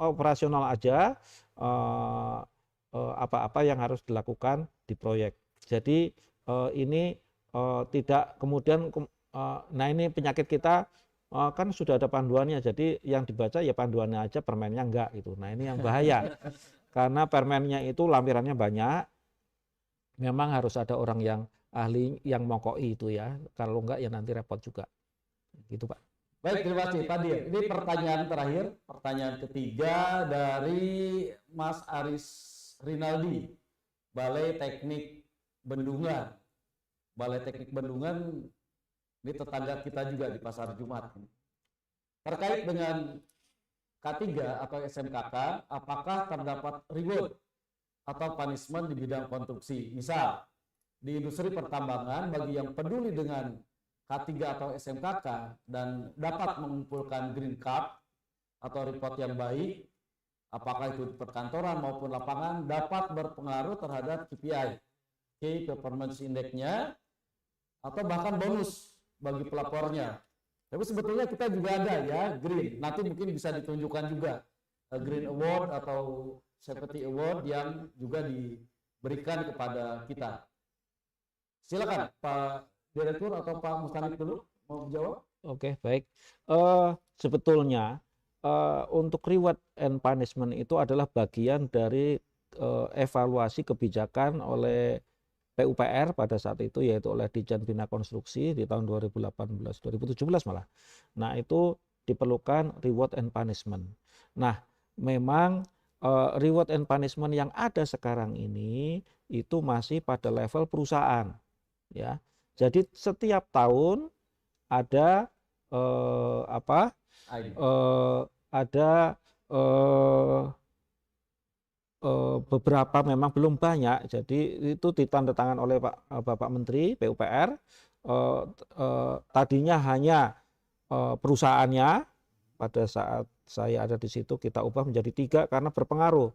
operasional aja, apa-apa yang harus dilakukan di proyek. Jadi ini tidak kemudian nah ini penyakit kita kan sudah ada panduannya, jadi yang dibaca ya panduannya aja, permennya enggak gitu. Nah ini yang bahaya, karena permennya itu lampirannya banyak, memang harus ada orang yang ahli yang mokoi itu ya, kalau enggak ya nanti repot juga, gitu Pak. Baik, terima kasih Pak Dir. Ini pertanyaan terakhir, pertanyaan ketiga dari Mas Aris Rinaldi, Balai Teknik Bendungan. Balai Teknik Bendungan ini tetangga kita juga di Pasar Jumat. Terkait dengan K3 atau SMKK, apakah terdapat reward atau punishment di bidang konstruksi? Misal, di industri pertambangan bagi yang peduli dengan K3 atau SMKK dan dapat mengumpulkan green card atau report yang baik, apakah itu di perkantoran maupun lapangan, dapat berpengaruh terhadap KPI, Key Performance Index-nya, atau bahkan bonus bagi pelapornya. Tapi sebetulnya kita juga ada ya green, nanti mungkin bisa ditunjukkan juga Green Award atau Safety Award yang juga diberikan kepada kita. Silakan Pak Direktur atau Pak Mustanif dulu mau jawab. Oke, baik. Sebetulnya untuk reward and punishment itu adalah bagian dari evaluasi kebijakan oleh PUPR pada saat itu, yaitu oleh Ditjen Bina Konstruksi di tahun 2017 malah. Nah itu diperlukan reward and punishment. Nah memang reward and punishment yang ada sekarang ini itu masih pada level perusahaan, ya. Jadi setiap tahun ada beberapa, memang belum banyak, jadi itu ditandatangan oleh Bapak Menteri PUPR. Tadinya hanya perusahaannya, pada saat saya ada di situ kita ubah menjadi 3 karena berpengaruh.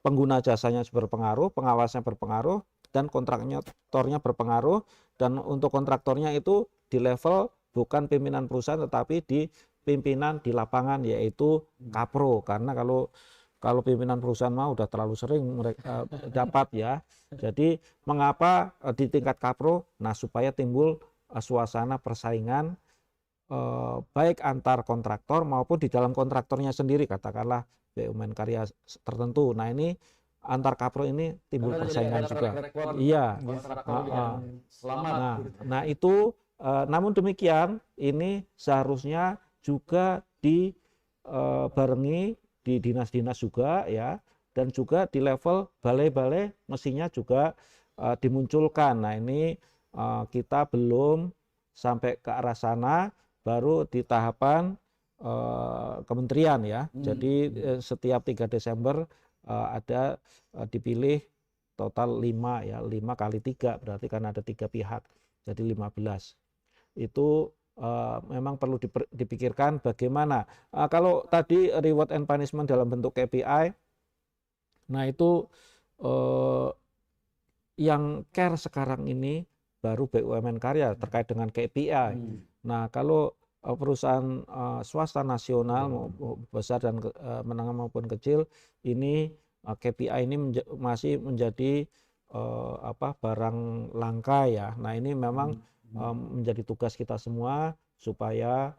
Pengguna jasanya berpengaruh, pengawasnya berpengaruh, dan kontraktornya berpengaruh. Dan untuk kontraktornya itu di level bukan pimpinan perusahaan tetapi di pimpinan di lapangan, yaitu Kapro, karena kalau pimpinan perusahaan mah udah terlalu sering mereka dapat ya. Jadi mengapa di tingkat Kapro? Nah supaya timbul suasana persaingan baik antar kontraktor maupun di dalam kontraktornya sendiri, katakanlah BUMN karya tertentu. Nah ini antar Kapro ini timbul persaingan juga. Iya. Nah itu namun demikian ini seharusnya juga dibarengi di dinas-dinas juga ya, dan juga di level balai-balai mestinya juga dimunculkan. Nah ini kita belum sampai ke arah sana, baru di tahapan kementerian ya. Jadi setiap 3 Desember ada dipilih total 5 ya, 5 kali 3 berarti kan ada 3 pihak, jadi 15. Itu memang perlu dipikirkan bagaimana. Kalau tadi reward and punishment dalam bentuk KPI, nah itu yang care sekarang ini baru BUMN karya terkait dengan KPI. Nah kalau perusahaan swasta nasional besar dan menengah maupun kecil ini KPI ini masih menjadi barang langka ya. Nah ini memang menjadi tugas kita semua supaya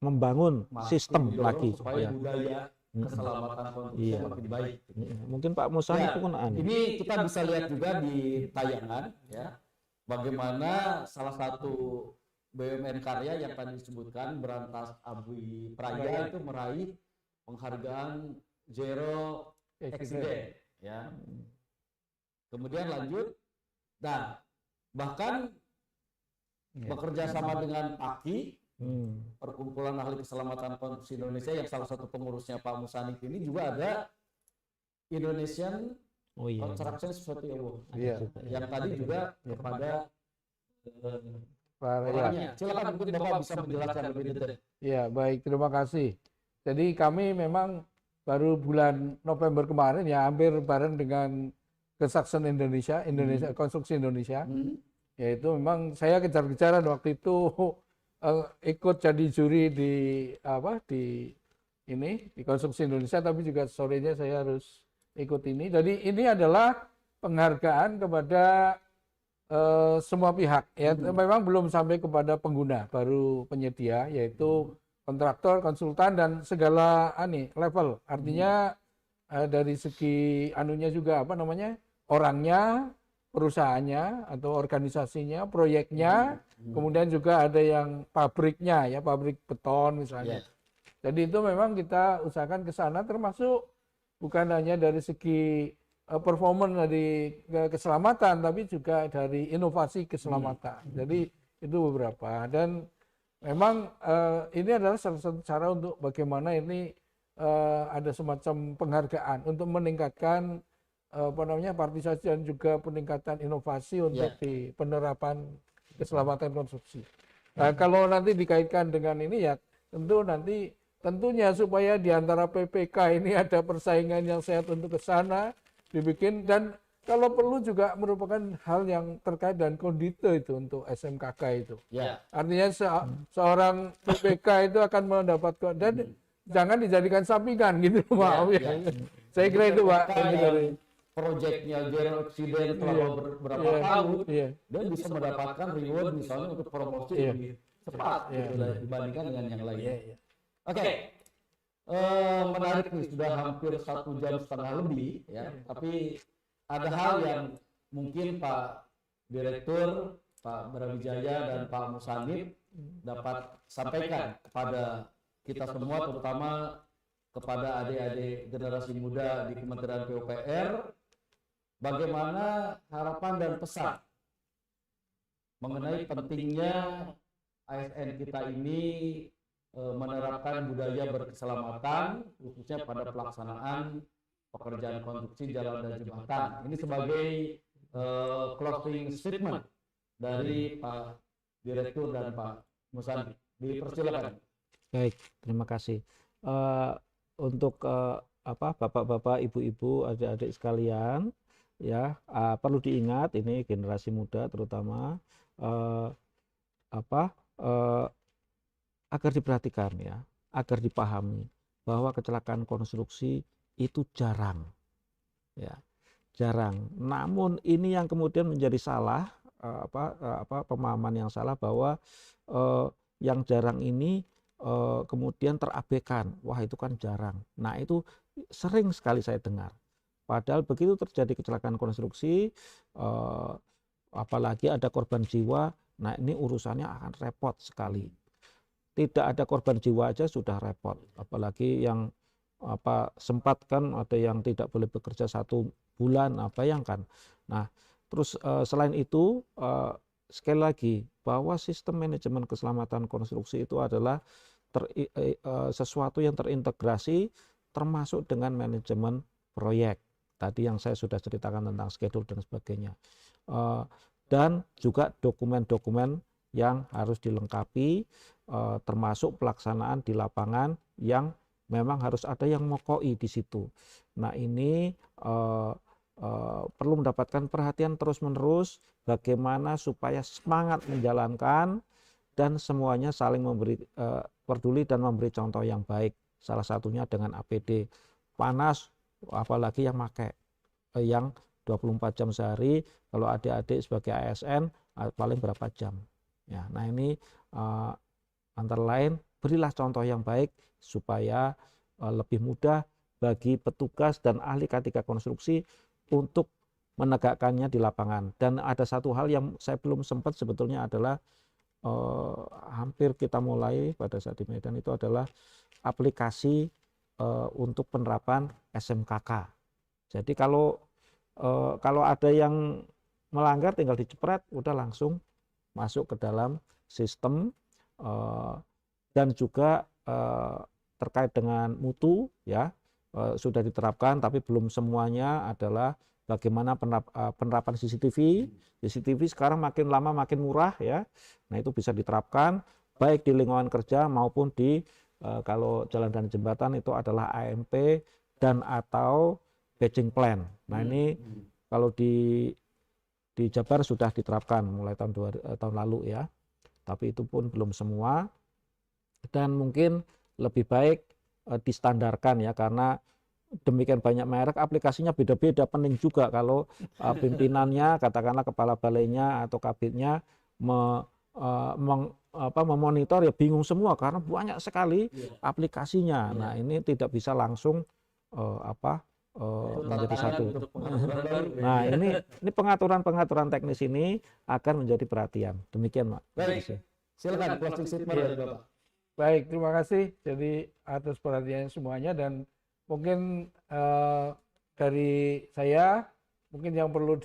membangun sistem lagi supaya ya. budaya keselamatan konstruksi makin baik. Mungkin Pak Musa Ya, itu pun ini kita bisa lihat juga di tayangan ya, bagaimana salah satu BUMN karya yang tadi disebutkan Berantas Abwi Praya itu meraih penghargaan Zero Accident ya. Kemudian lanjut, dan bahkan bekerja sama dengan PAKI, Perkumpulan Ahli Keselamatan Konstruksi Indonesia, yang salah satu pengurusnya Pak Musanif ini juga ada Indonesian Construction Safety Award, yang tadi juga kepada orangnya. Silakan mungkin Bapak bisa menjelaskan lebih detail. Ya, baik, terima kasih. Jadi kami memang baru bulan November kemarin ya, hampir bareng dengan Construction Indonesia, Konstruksi Indonesia, yaitu memang saya kejar-kejaran waktu itu ikut jadi juri di Konstruksi Indonesia, tapi juga sorenya saya harus ikut ini. Jadi ini adalah penghargaan kepada semua pihak ya. Memang belum sampai kepada pengguna, baru penyedia yaitu kontraktor, konsultan dan segala level. Artinya dari segi anunya juga apa namanya? Orangnya, perusahaannya atau organisasinya, proyeknya, kemudian juga ada yang pabriknya ya, pabrik beton misalnya. Jadi itu memang kita usahakan ke sana, termasuk bukan hanya dari segi performance dari keselamatan, tapi juga dari inovasi keselamatan. Jadi itu beberapa. Dan memang ini adalah salah satu cara untuk bagaimana ini ada semacam penghargaan untuk meningkatkan partisipasi dan juga peningkatan inovasi untuk di penerapan keselamatan konstruksi. Nah, kalau nanti dikaitkan dengan ini ya tentunya supaya di antara PPK ini ada persaingan yang sehat untuk ke sana dibikin, dan kalau perlu juga merupakan hal yang terkait dengan kondite itu untuk SMKK itu. Artinya seorang PPK itu akan mendapatkan, dan jangan dijadikan sampingan gitu, maaf ya. Saya kira itu Pak. Proyeknya zero accident selama berapa tahun, dia bisa mendapatkan reward misalnya untuk promosi lebih cepat gitu, dibandingkan dengan yang lain. Oke. Menarik nih, sudah hampir 1,5 jam lebih ya, tapi ada hal yang mungkin Pak Direktur, Pak Brawijaya dan Pak Musanib dapat sampaikan kepada kita semua, terutama kepada adik-adik generasi muda di Kementerian PUPR, bagaimana harapan dan pesan mengenai pentingnya ASN kita ini menerapkan budaya berkeselamatan, khususnya pada pelaksanaan pekerjaan konstruksi jalan dan jembatan. Ini sebagai closing statement dari Pak Direktur dan Pak Musanib. Dipersilakan. Baik, terima kasih. Untuk bapak-bapak, ibu-ibu, adik-adik sekalian, ya perlu diingat ini generasi muda terutama agar diperhatikan ya, agar dipahami bahwa kecelakaan konstruksi itu jarang, ya jarang. Namun ini yang kemudian menjadi salah, pemahaman yang salah bahwa yang jarang ini kemudian terabaikan. Wah itu kan jarang. Nah itu sering sekali saya dengar. Padahal begitu terjadi kecelakaan konstruksi, apalagi ada korban jiwa, nah ini urusannya akan repot sekali. Tidak ada korban jiwa aja sudah repot, apalagi yang sempat kan ada yang tidak boleh bekerja 1 bulan, bayangkan. Nah terus selain itu sekali lagi bahwa sistem manajemen keselamatan konstruksi itu adalah sesuatu yang terintegrasi termasuk dengan manajemen proyek. Tadi yang saya sudah ceritakan tentang schedule dan sebagainya. Dan juga dokumen-dokumen yang harus dilengkapi, termasuk pelaksanaan di lapangan yang memang harus ada yang mokoi di situ. Nah ini perlu mendapatkan perhatian terus-menerus bagaimana supaya semangat menjalankan dan semuanya saling memberi peduli dan memberi contoh yang baik. Salah satunya dengan APD. Panas apalagi yang pakai yang 24 jam sehari, kalau adik-adik sebagai ASN paling berapa jam. Ya, nah ini antara lain berilah contoh yang baik supaya lebih mudah bagi petugas dan ahli K3 konstruksi untuk menegakkannya di lapangan. Dan ada satu hal yang saya belum sempat sebetulnya adalah hampir kita mulai pada saat di Medan itu adalah aplikasi untuk penerapan SMKK. Jadi kalau ada yang melanggar tinggal dicepret, udah langsung masuk ke dalam sistem, dan juga terkait dengan mutu ya sudah diterapkan, tapi belum semuanya adalah bagaimana penerapan CCTV. CCTV sekarang makin lama makin murah ya. Nah itu bisa diterapkan baik di lingkungan kerja maupun di kalau jalan dan jembatan itu adalah AMP dan atau badging plan. Nah ini kalau di Jabar sudah diterapkan mulai tahun lalu ya. Tapi itu pun belum semua. Dan mungkin lebih baik distandarkan ya, karena demikian banyak merek, aplikasinya beda-beda, pening juga kalau pimpinannya, katakanlah kepala balainya atau kabitnya memonitor, ya bingung semua karena banyak sekali aplikasinya. Nah, ini tidak bisa langsung menjadi satu. Nah, ini pengaturan teknis ini akan menjadi perhatian. Demikian, Pak. Baik, silakan closing statement dari Bapak. Baik, terima kasih jadi atas perhatiannya semuanya, dan mungkin dari saya mungkin yang perlu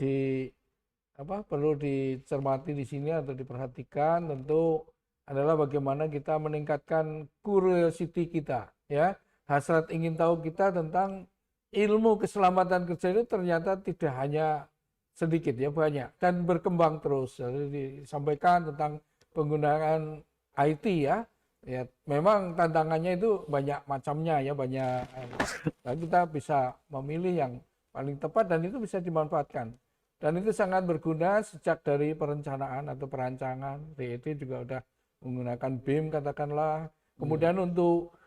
dicermati di sini atau diperhatikan tentu adalah bagaimana kita meningkatkan curiosity kita, ya, hasrat ingin tahu kita tentang ilmu keselamatan kerja itu ternyata tidak hanya sedikit, ya, banyak dan berkembang terus. Jadi disampaikan tentang penggunaan IT, ya. Ya, memang tantangannya itu banyak macamnya, ya, banyak. Nah, kita bisa memilih yang paling tepat dan itu bisa dimanfaatkan. Dan itu sangat berguna sejak dari perencanaan atau perancangan. DET juga udah menggunakan BIM katakanlah. Kemudian untuk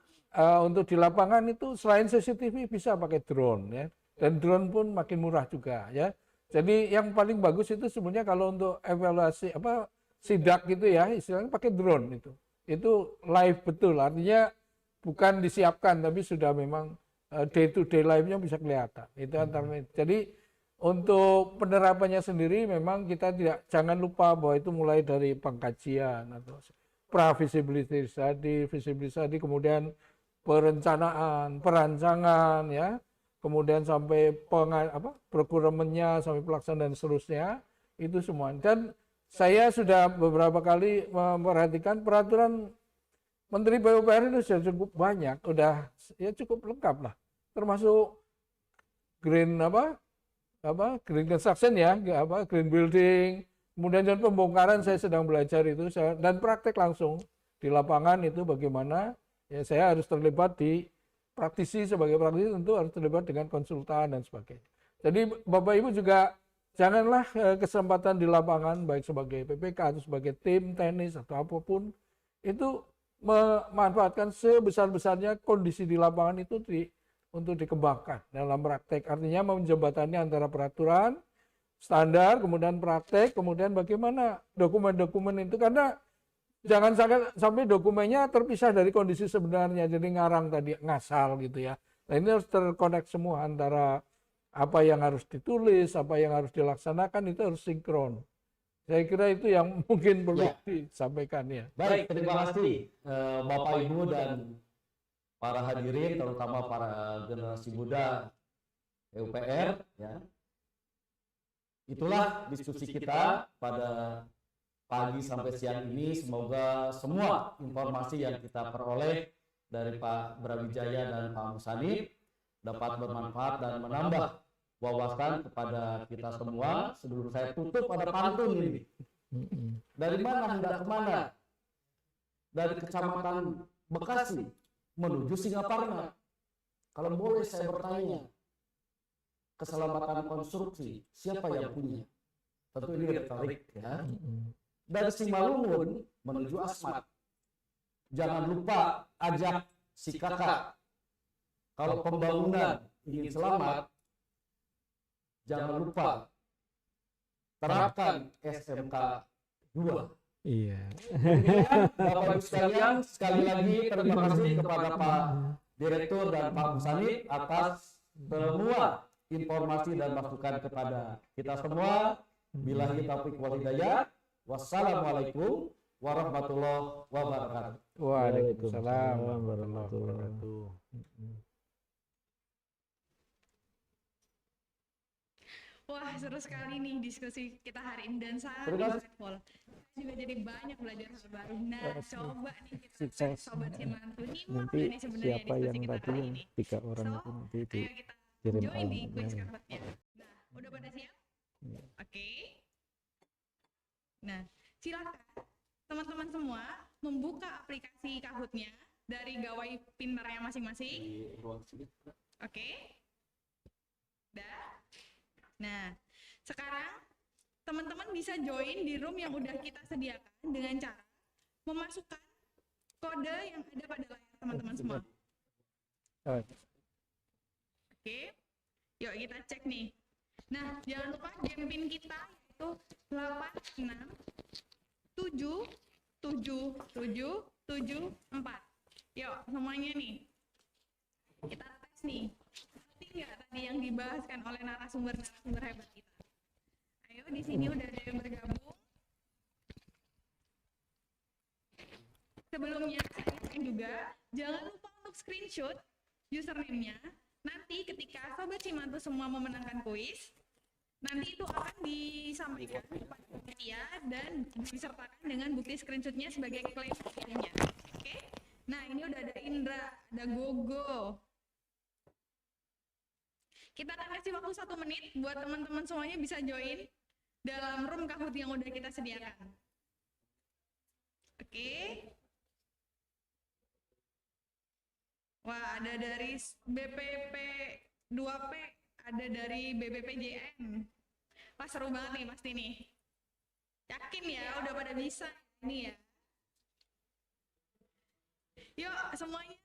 di lapangan itu selain CCTV bisa pakai drone, ya. Dan drone pun makin murah juga, ya. Jadi yang paling bagus itu sebenarnya kalau untuk evaluasi sidak gitu, ya, istilahnya pakai drone itu live betul, artinya bukan disiapkan tapi sudah memang day to day live-nya bisa kelihatan. Itu antara. Jadi untuk penerapannya sendiri memang kita jangan lupa bahwa itu mulai dari pengkajian atau pra-feasibility study, feasibility study, kemudian perencanaan, perancangan, ya, kemudian sampai procurement-nya, sampai pelaksanaan dan seterusnya, itu semua. Dan saya sudah beberapa kali memperhatikan peraturan Menteri PUPR itu sudah cukup banyak, udah ya cukup lengkap lah, termasuk green green construction, ya, green building, kemudian dan pembongkaran saya sedang belajar itu dan praktek langsung di lapangan itu bagaimana, ya, saya harus terlibat di praktisi, sebagai praktisi tentu harus terlibat dengan konsultan dan sebagainya. Jadi Bapak Ibu juga janganlah kesempatan di lapangan baik sebagai PPK atau sebagai tim tenis atau apapun itu memanfaatkan sebesar-besarnya kondisi di lapangan itu untuk dikembangkan dalam praktek. Artinya menjembatani antara peraturan, standar, kemudian praktek, kemudian bagaimana dokumen-dokumen itu, karena jangan sampai dokumennya terpisah dari kondisi sebenarnya, jadi ngarang tadi, ngasal gitu, ya. Nah, ini harus terkonek semua antara apa yang harus ditulis, apa yang harus dilaksanakan, itu harus sinkron. Saya kira itu yang mungkin perlu disampaikan, ya. Baik, terima kasih Bapak Ibu dan para hadirin, terutama para generasi muda PUPR, ya. Itulah diskusi kita pada pagi sampai siang ini. Semoga semua informasi yang kita peroleh dari Pak Brawijaya dan Pak Musanif dapat bermanfaat dan menambah wawasan kepada kita semua. Sebelum saya tutup pada pantun ini. Dari mana hendak kemana? Dari Kecamatan Bekasi menuju Singaparna. Kalau boleh saya bertanya, keselamatan konstruksi siapa yang punya? Tentu ini retorik, ya. Dari Simalungun menuju Asmat. Jangan lupa ajak si kakak. Kalau pembangunan ingin selamat, jangan lupa terapkan SMK 2. Iya. Bapak Ibu sekalian, sekali lagi terima kasih kepada Pak Direktur dan Pak Musanif atas semua informasi dan masukan kepada kita semua. Billahi taufiq wal hidayah. Wassalamualaikum warahmatullahi wabarakatuh. Waalaikumsalam warahmatullahi wabarakatuh. Wah, seru sekali nih diskusi kita hari ini dan sangat Terima kasih. insightful. Saya juga jadi banyak belajar hal baru. Nah, coba nih kita Sukses. sobat Simantu nyimak Nanti udah nih sebenarnya siapa diskusi yang kita tadi hari yang ini. 3 orang itu nanti Ayo kita dikirim join di quiz alamatnya. karpetnya. Nah, udah pada siap? Oke. Nah, silakan teman-teman semua membuka aplikasi Kahoot-nya dari gawai pinternya masing-masing. Oke. Dah. Nah, sekarang teman-teman bisa join di room yang udah kita sediakan dengan cara memasukkan kode yang ada pada layar teman-teman semua. Oke, yuk kita cek nih. Nah, jangan lupa game pin kita itu 86 7 7 7 7 4. Yuk, semuanya nih. Kita tes nih. Ngerti nggak tadi yang dibahaskan oleh narasumber hebat kita? Ayo, di sini udah ada yang bergabung. Sebelumnya, saya ingatkan juga, jangan lupa untuk screenshot username-nya. Nanti ketika Sobat Cimantu semua memenangkan kuis, nanti itu akan disampaikan kepada panitia dan disertakan dengan bukti screenshotnya sebagai klaim hadiahnya. Oke? Nah, ini udah ada Indra, ada Gogo. Kita akan kasih waktu 1 menit buat teman-teman semuanya bisa join dalam room Kahoot yang udah kita sediakan. Oke? Wah, ada dari BPP 2P, ada dari BPPJN. Wah, seru banget nih pasti nih. Yakin ya, udah pada bisa ini ya. Yuk, semuanya.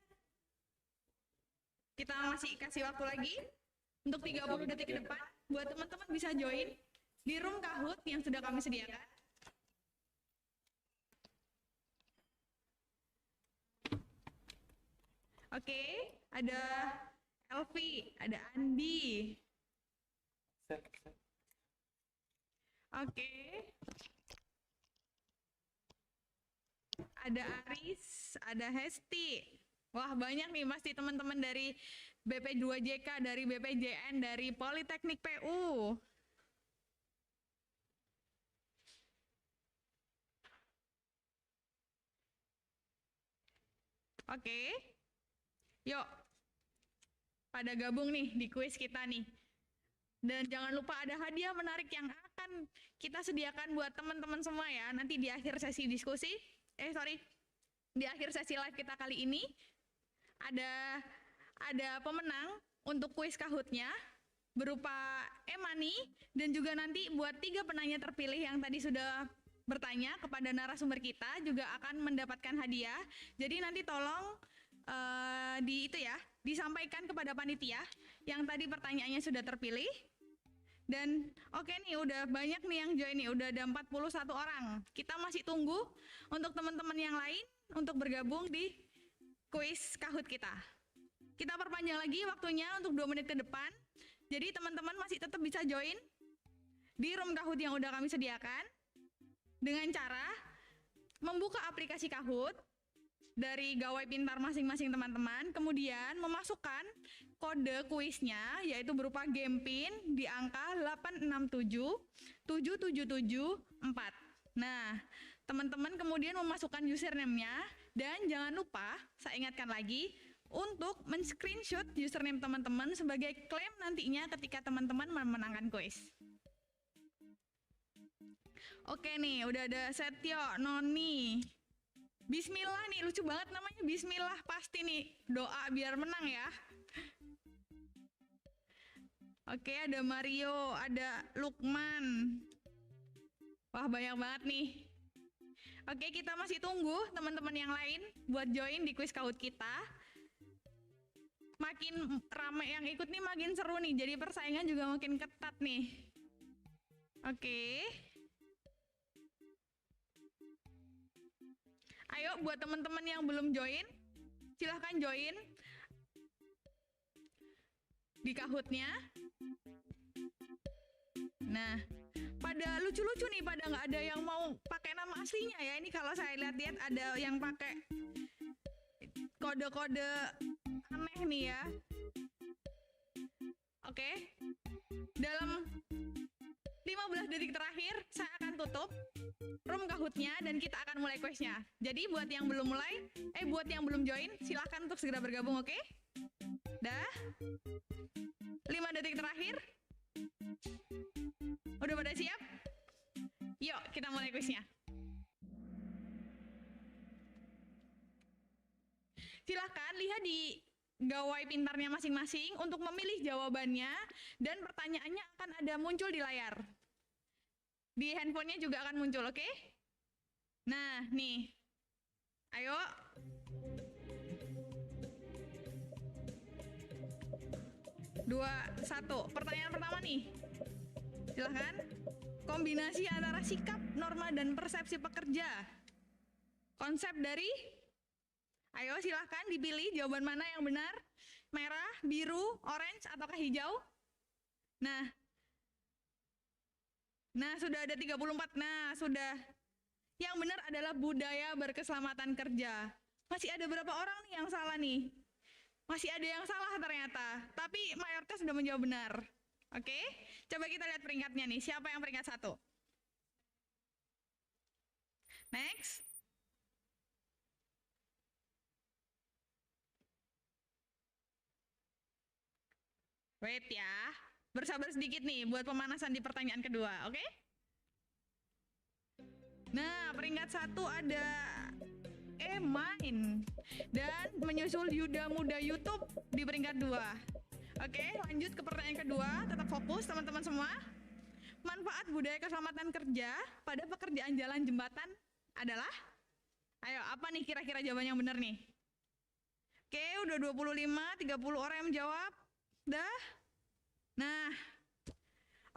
Kita masih kasih waktu lagi untuk 30 detik ke depan buat teman-teman bisa join di room Kahoot yang sudah kami sediakan. Oke, ada Elvi, ada Andi. Oke. Ada Aris, ada Hesti. Wah, banyak nih pasti teman-teman dari BP2JK, dari BPJN, dari Politeknik PU. Oke. Yuk. Pada gabung nih di kuis kita nih. Dan jangan lupa ada hadiah menarik yang akan kita sediakan buat teman-teman semua ya. Nanti di akhir sesi diskusi, di akhir sesi live kita kali ini ada pemenang untuk kuis Kahoot-nya berupa e-money dan juga nanti buat 3 penanya terpilih yang tadi sudah bertanya kepada narasumber kita juga akan mendapatkan hadiah. Jadi nanti tolong disampaikan kepada panitia yang tadi pertanyaannya sudah terpilih. Dan oke nih, udah banyak nih yang join nih, udah ada 41 orang. Kita masih tunggu untuk teman-teman yang lain untuk bergabung di kuis Kahoot kita. Kita perpanjang lagi waktunya untuk 2 menit ke depan. Jadi teman-teman masih tetap bisa join di room Kahoot yang udah kami sediakan dengan cara membuka aplikasi Kahoot dari gawai pintar masing-masing teman-teman, kemudian memasukkan kode kuisnya yaitu berupa game pin di angka 8677774. Nah, teman-teman kemudian memasukkan username-nya dan jangan lupa, saya ingatkan lagi, untuk men-screenshot username teman-teman sebagai klaim nantinya ketika teman-teman memenangkan kuis. Oke nih, udah ada Setio, Noni, Bismillah nih, lucu banget namanya Bismillah, pasti nih doa biar menang ya. Oke, ada Mario, ada Lukman. Wah, banyak banget nih. Oke, kita masih tunggu teman-teman yang lain buat join di kuis Kahoot kita. Makin rame yang ikut nih makin seru nih, jadi persaingan juga makin ketat nih. Oke. Ayo buat teman-teman yang belum join, silahkan join di Kahoot-nya. Nah, pada lucu-lucu nih, pada nggak ada yang mau pakai nama aslinya ya. Ini kalau saya lihat-lihat ada yang pakai kode-kode aneh nih ya. Oke. Dalam 15 detik terakhir saya akan tutup room Kahoot-nya dan kita akan mulai kuisnya. Jadi buat yang belum buat yang belum join, silahkan untuk segera bergabung, oke? Dah. 5 detik terakhir. Udah pada siap? Yuk, kita mulai kuisnya. Silahkan lihat di gawai pintarnya masing-masing untuk memilih jawabannya dan pertanyaannya akan ada muncul di layar. Di handphonenya juga akan muncul, oke? Nah, nih. Ayo. 2, 1. Pertanyaan pertama nih. Silahkan. Kombinasi antara sikap, norma, dan persepsi pekerja. Konsep dari, ayo silahkan dipilih jawaban mana yang benar. Merah, biru, orange, ataukah hijau? Nah, sudah ada 34. Nah, sudah. Yang benar adalah budaya berkeselamatan kerja. Masih ada berapa orang nih yang salah nih? Masih ada yang salah ternyata. Tapi mayoritas sudah menjawab benar. Oke, coba kita lihat peringkatnya nih. Siapa yang peringkat 1? Next. Wait ya. Bersabar sedikit nih buat pemanasan di pertanyaan kedua, oke? Nah, peringkat 1 ada Main. Dan menyusul Yuda Muda YouTube di peringkat 2. Oke, lanjut ke pertanyaan kedua. Tetap fokus teman-teman semua. Manfaat budaya keselamatan kerja pada pekerjaan jalan jembatan adalah? Ayo, apa nih kira-kira jawaban yang benar nih? Oke, udah 25, 30 orang yang menjawab. Dah? Nah,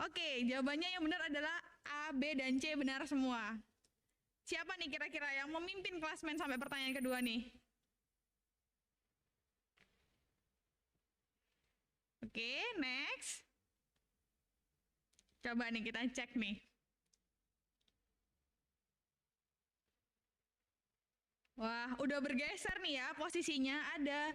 oke, jawabannya yang benar adalah A, B, dan C benar semua. Siapa nih kira-kira yang memimpin klasmen sampai pertanyaan kedua nih? Oke, next. Coba nih kita cek nih. Wah, udah bergeser nih ya posisinya. Ada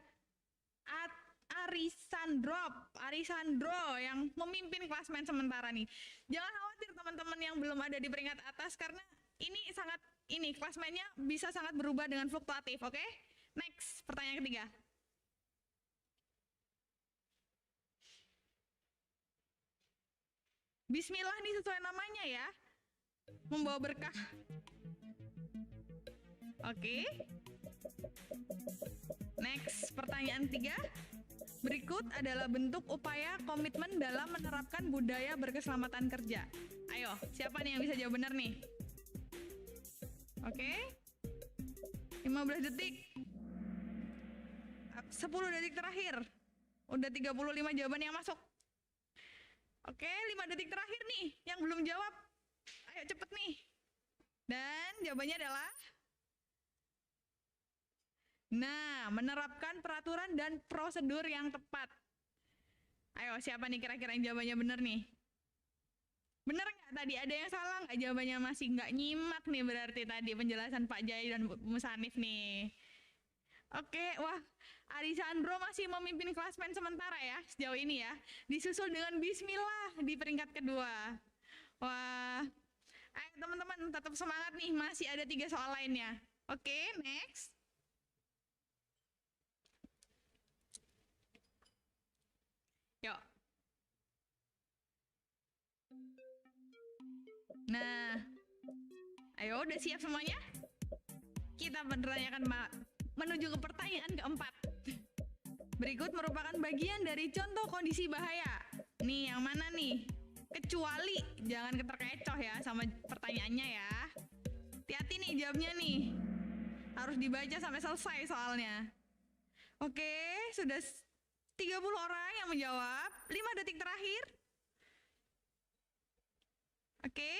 Arisandro yang memimpin klasmen sementara nih. Jangan khawatir teman-teman yang belum ada di peringkat atas karena ini klasmennya bisa sangat berubah dengan fluktuatif, oke? Next, pertanyaan ketiga. Bismillah nih sesuai namanya ya. Membawa berkah. Oke. Next, pertanyaan 3. Berikut adalah bentuk upaya komitmen dalam menerapkan budaya berkeselamatan kerja. Ayo, siapa nih yang bisa jawab benar nih? Oke. 15 detik. 10 detik terakhir. Udah 35 jawaban yang masuk. Oke, 5 detik terakhir nih yang belum jawab. Ayo cepet nih. Dan jawabannya adalah menerapkan peraturan dan prosedur yang tepat. Ayo, siapa nih kira-kira yang jawabannya benar nih? Benar nggak tadi? Ada yang salah nggak? Jawabannya masih nggak nyimak nih berarti tadi penjelasan Pak Jai dan Bu Musanif nih. Oke, wah, Arisandro masih memimpin klasmen sementara ya sejauh ini ya. Disusul dengan Bismillah di peringkat kedua. Wah, ayo teman-teman tetap semangat nih, masih ada 3 soal lainnya. Oke, next. Yuk. Nah, ayo udah siap semuanya? Kita akan menuju ke pertanyaan keempat. Berikut merupakan bagian dari contoh kondisi bahaya. Nih, yang mana nih? Kecuali, jangan keterkecoh ya sama pertanyaannya ya. Hati-hati nih jawabnya nih. Harus dibaca sampai selesai soalnya. Oke, sudah 30 orang yang menjawab. 5 detik terakhir. Oke.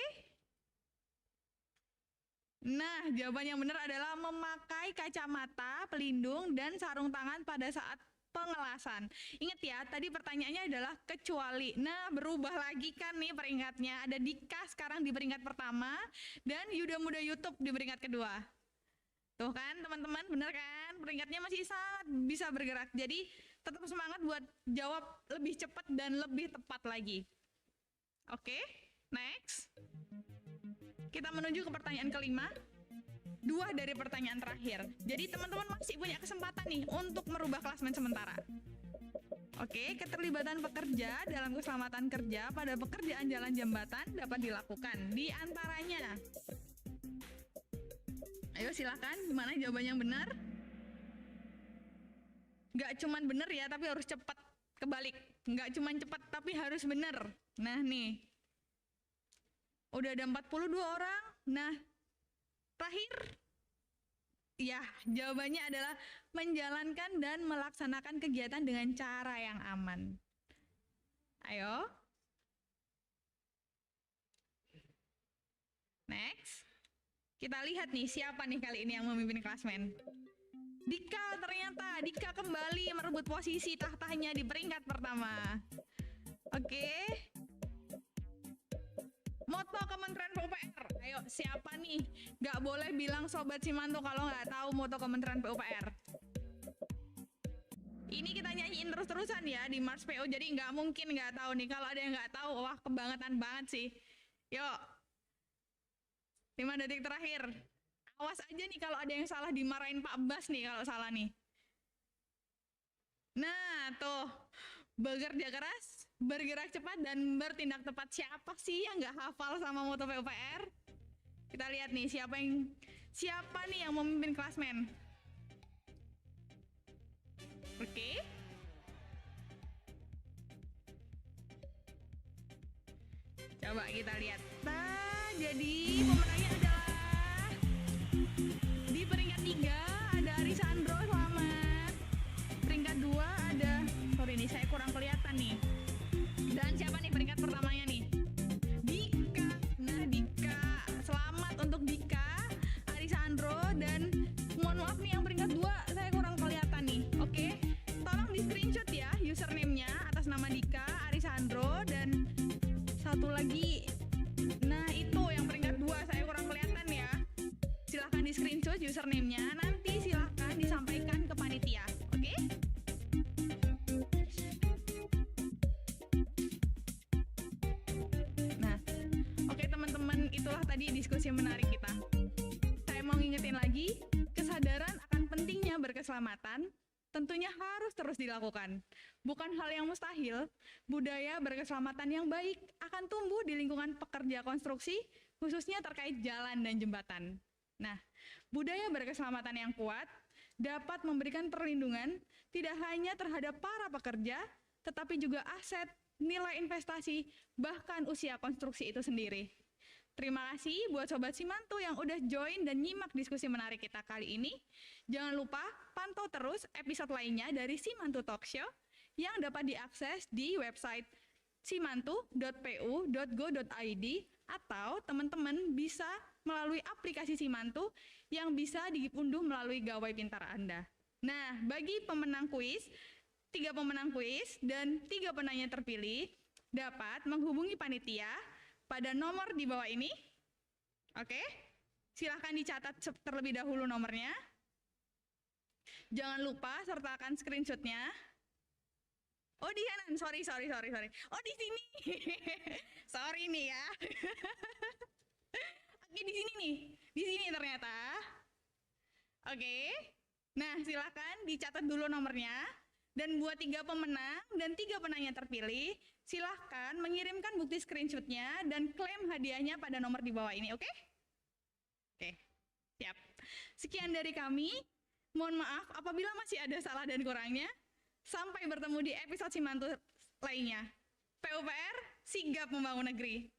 Nah, jawaban yang benar adalah memakai kacamata pelindung dan sarung tangan pada saat pengelasan. Ingat ya, tadi pertanyaannya adalah kecuali. Nah, berubah lagi kan nih peringkatnya. Ada Dika sekarang di peringkat pertama dan Yuda Muda YouTube di peringkat kedua. Tuh kan teman-teman, benar kan? Peringkatnya masih sangat bisa bergerak. Jadi tetap semangat buat jawab lebih cepat dan lebih tepat lagi. Oke, next. Kita menuju ke pertanyaan kelima. 2 dari pertanyaan terakhir. Jadi teman-teman masih punya kesempatan nih untuk merubah klasmen sementara. Oke, keterlibatan pekerja dalam keselamatan kerja pada pekerjaan jalan jembatan dapat dilakukan. Di antaranya, ayo silakan, gimana jawaban yang benar? Nggak cuman benar ya, tapi harus cepat. Kebalik, nggak cuman cepat, tapi harus benar. Nah nih, udah ada 42 orang. Nah, terakhir, ya jawabannya adalah menjalankan dan melaksanakan kegiatan dengan cara yang aman. Ayo. Next. Kita lihat nih siapa nih kali ini yang memimpin klasmen. Dika ternyata. Dika kembali merebut posisi tahtanya di peringkat pertama. Oke. Moto Kementerian PUPR. Ayo, siapa nih? Gak boleh bilang Sobat Simantu kalau nggak tahu moto Kementerian PUPR. Ini kita nyanyiin terus-terusan ya di Mars PO, jadi nggak mungkin nggak tahu nih. Kalau ada yang nggak tahu, wah kebangetan banget sih. Yuk, 5 detik terakhir. Awas aja nih kalau ada yang salah, dimarahin Pak Bas nih kalau salah nih. Nah, tuh. Bekerja keras, bergerak cepat, dan bertindak tepat. Siapa sih yang nggak hafal sama moto PUPR? Kita lihat nih, siapa nih yang memimpin klasmen. Oke. Coba kita lihat. Nah, jadi pemenangnya adalah di peringkat 3 ada Arisandro, selamat. Peringkat 2 ada, sorry nih saya kurang kelihatan nih. Dan siapa nih peringkat pertamanya nih? Dika. Nah, Dika. Selamat untuk Dika, Arisandro, dan mohon maaf nih yang peringkat 2 saya kurang kelihatan nih. Oke. Tolong di screenshot ya username-nya atas nama Dika, Arisandro, dan satu lagi. Nah, itu yang peringkat 2 saya kurang kelihatan ya. Silahkan di screenshot username-nya, nanti silahkan disampaikan ke panitia. Oke? Nah, oke teman-teman, itulah tadi diskusi menarik kita. Saya mau ngingetin lagi, kesadaran akan pentingnya berkeselamatan tentunya harus terus dilakukan. Bukan hal yang mustahil, budaya berkeselamatan yang baik akan tumbuh di lingkungan pekerja konstruksi, khususnya terkait jalan dan jembatan. Nah, budaya berkeselamatan yang kuat dapat memberikan perlindungan tidak hanya terhadap para pekerja, tetapi juga aset, nilai investasi, bahkan usia konstruksi itu sendiri. Terima kasih buat Sobat Simantu yang udah join dan nyimak diskusi menarik kita kali ini. Jangan lupa pantau terus episode lainnya dari Simantu Talk Show yang dapat diakses di website simantu.pu.go.id atau teman-teman bisa melalui aplikasi Simantu yang bisa diunduh melalui gawai pintar Anda. Nah, bagi pemenang kuis, 3 pemenang kuis dan 3 penanya terpilih dapat menghubungi panitia pada nomor di bawah ini. Oke, silahkan dicatat terlebih dahulu nomornya. Jangan lupa sertakan screenshotnya. Oh, di kanan, sorry. Oh, di sini. Sorry nih ya. Oke, di sini nih. Di sini ternyata. Oke. Nah, silahkan dicatat dulu nomornya. Dan buat 3 pemenang dan 3 penanya terpilih, silahkan mengirimkan bukti screenshotnya dan klaim hadiahnya pada nomor di bawah ini, oke? Oke, siap. Sekian dari kami. Mohon maaf apabila masih ada salah dan kurangnya. Sampai bertemu di episode Simantu lainnya. PUPR, sigap membangun negeri.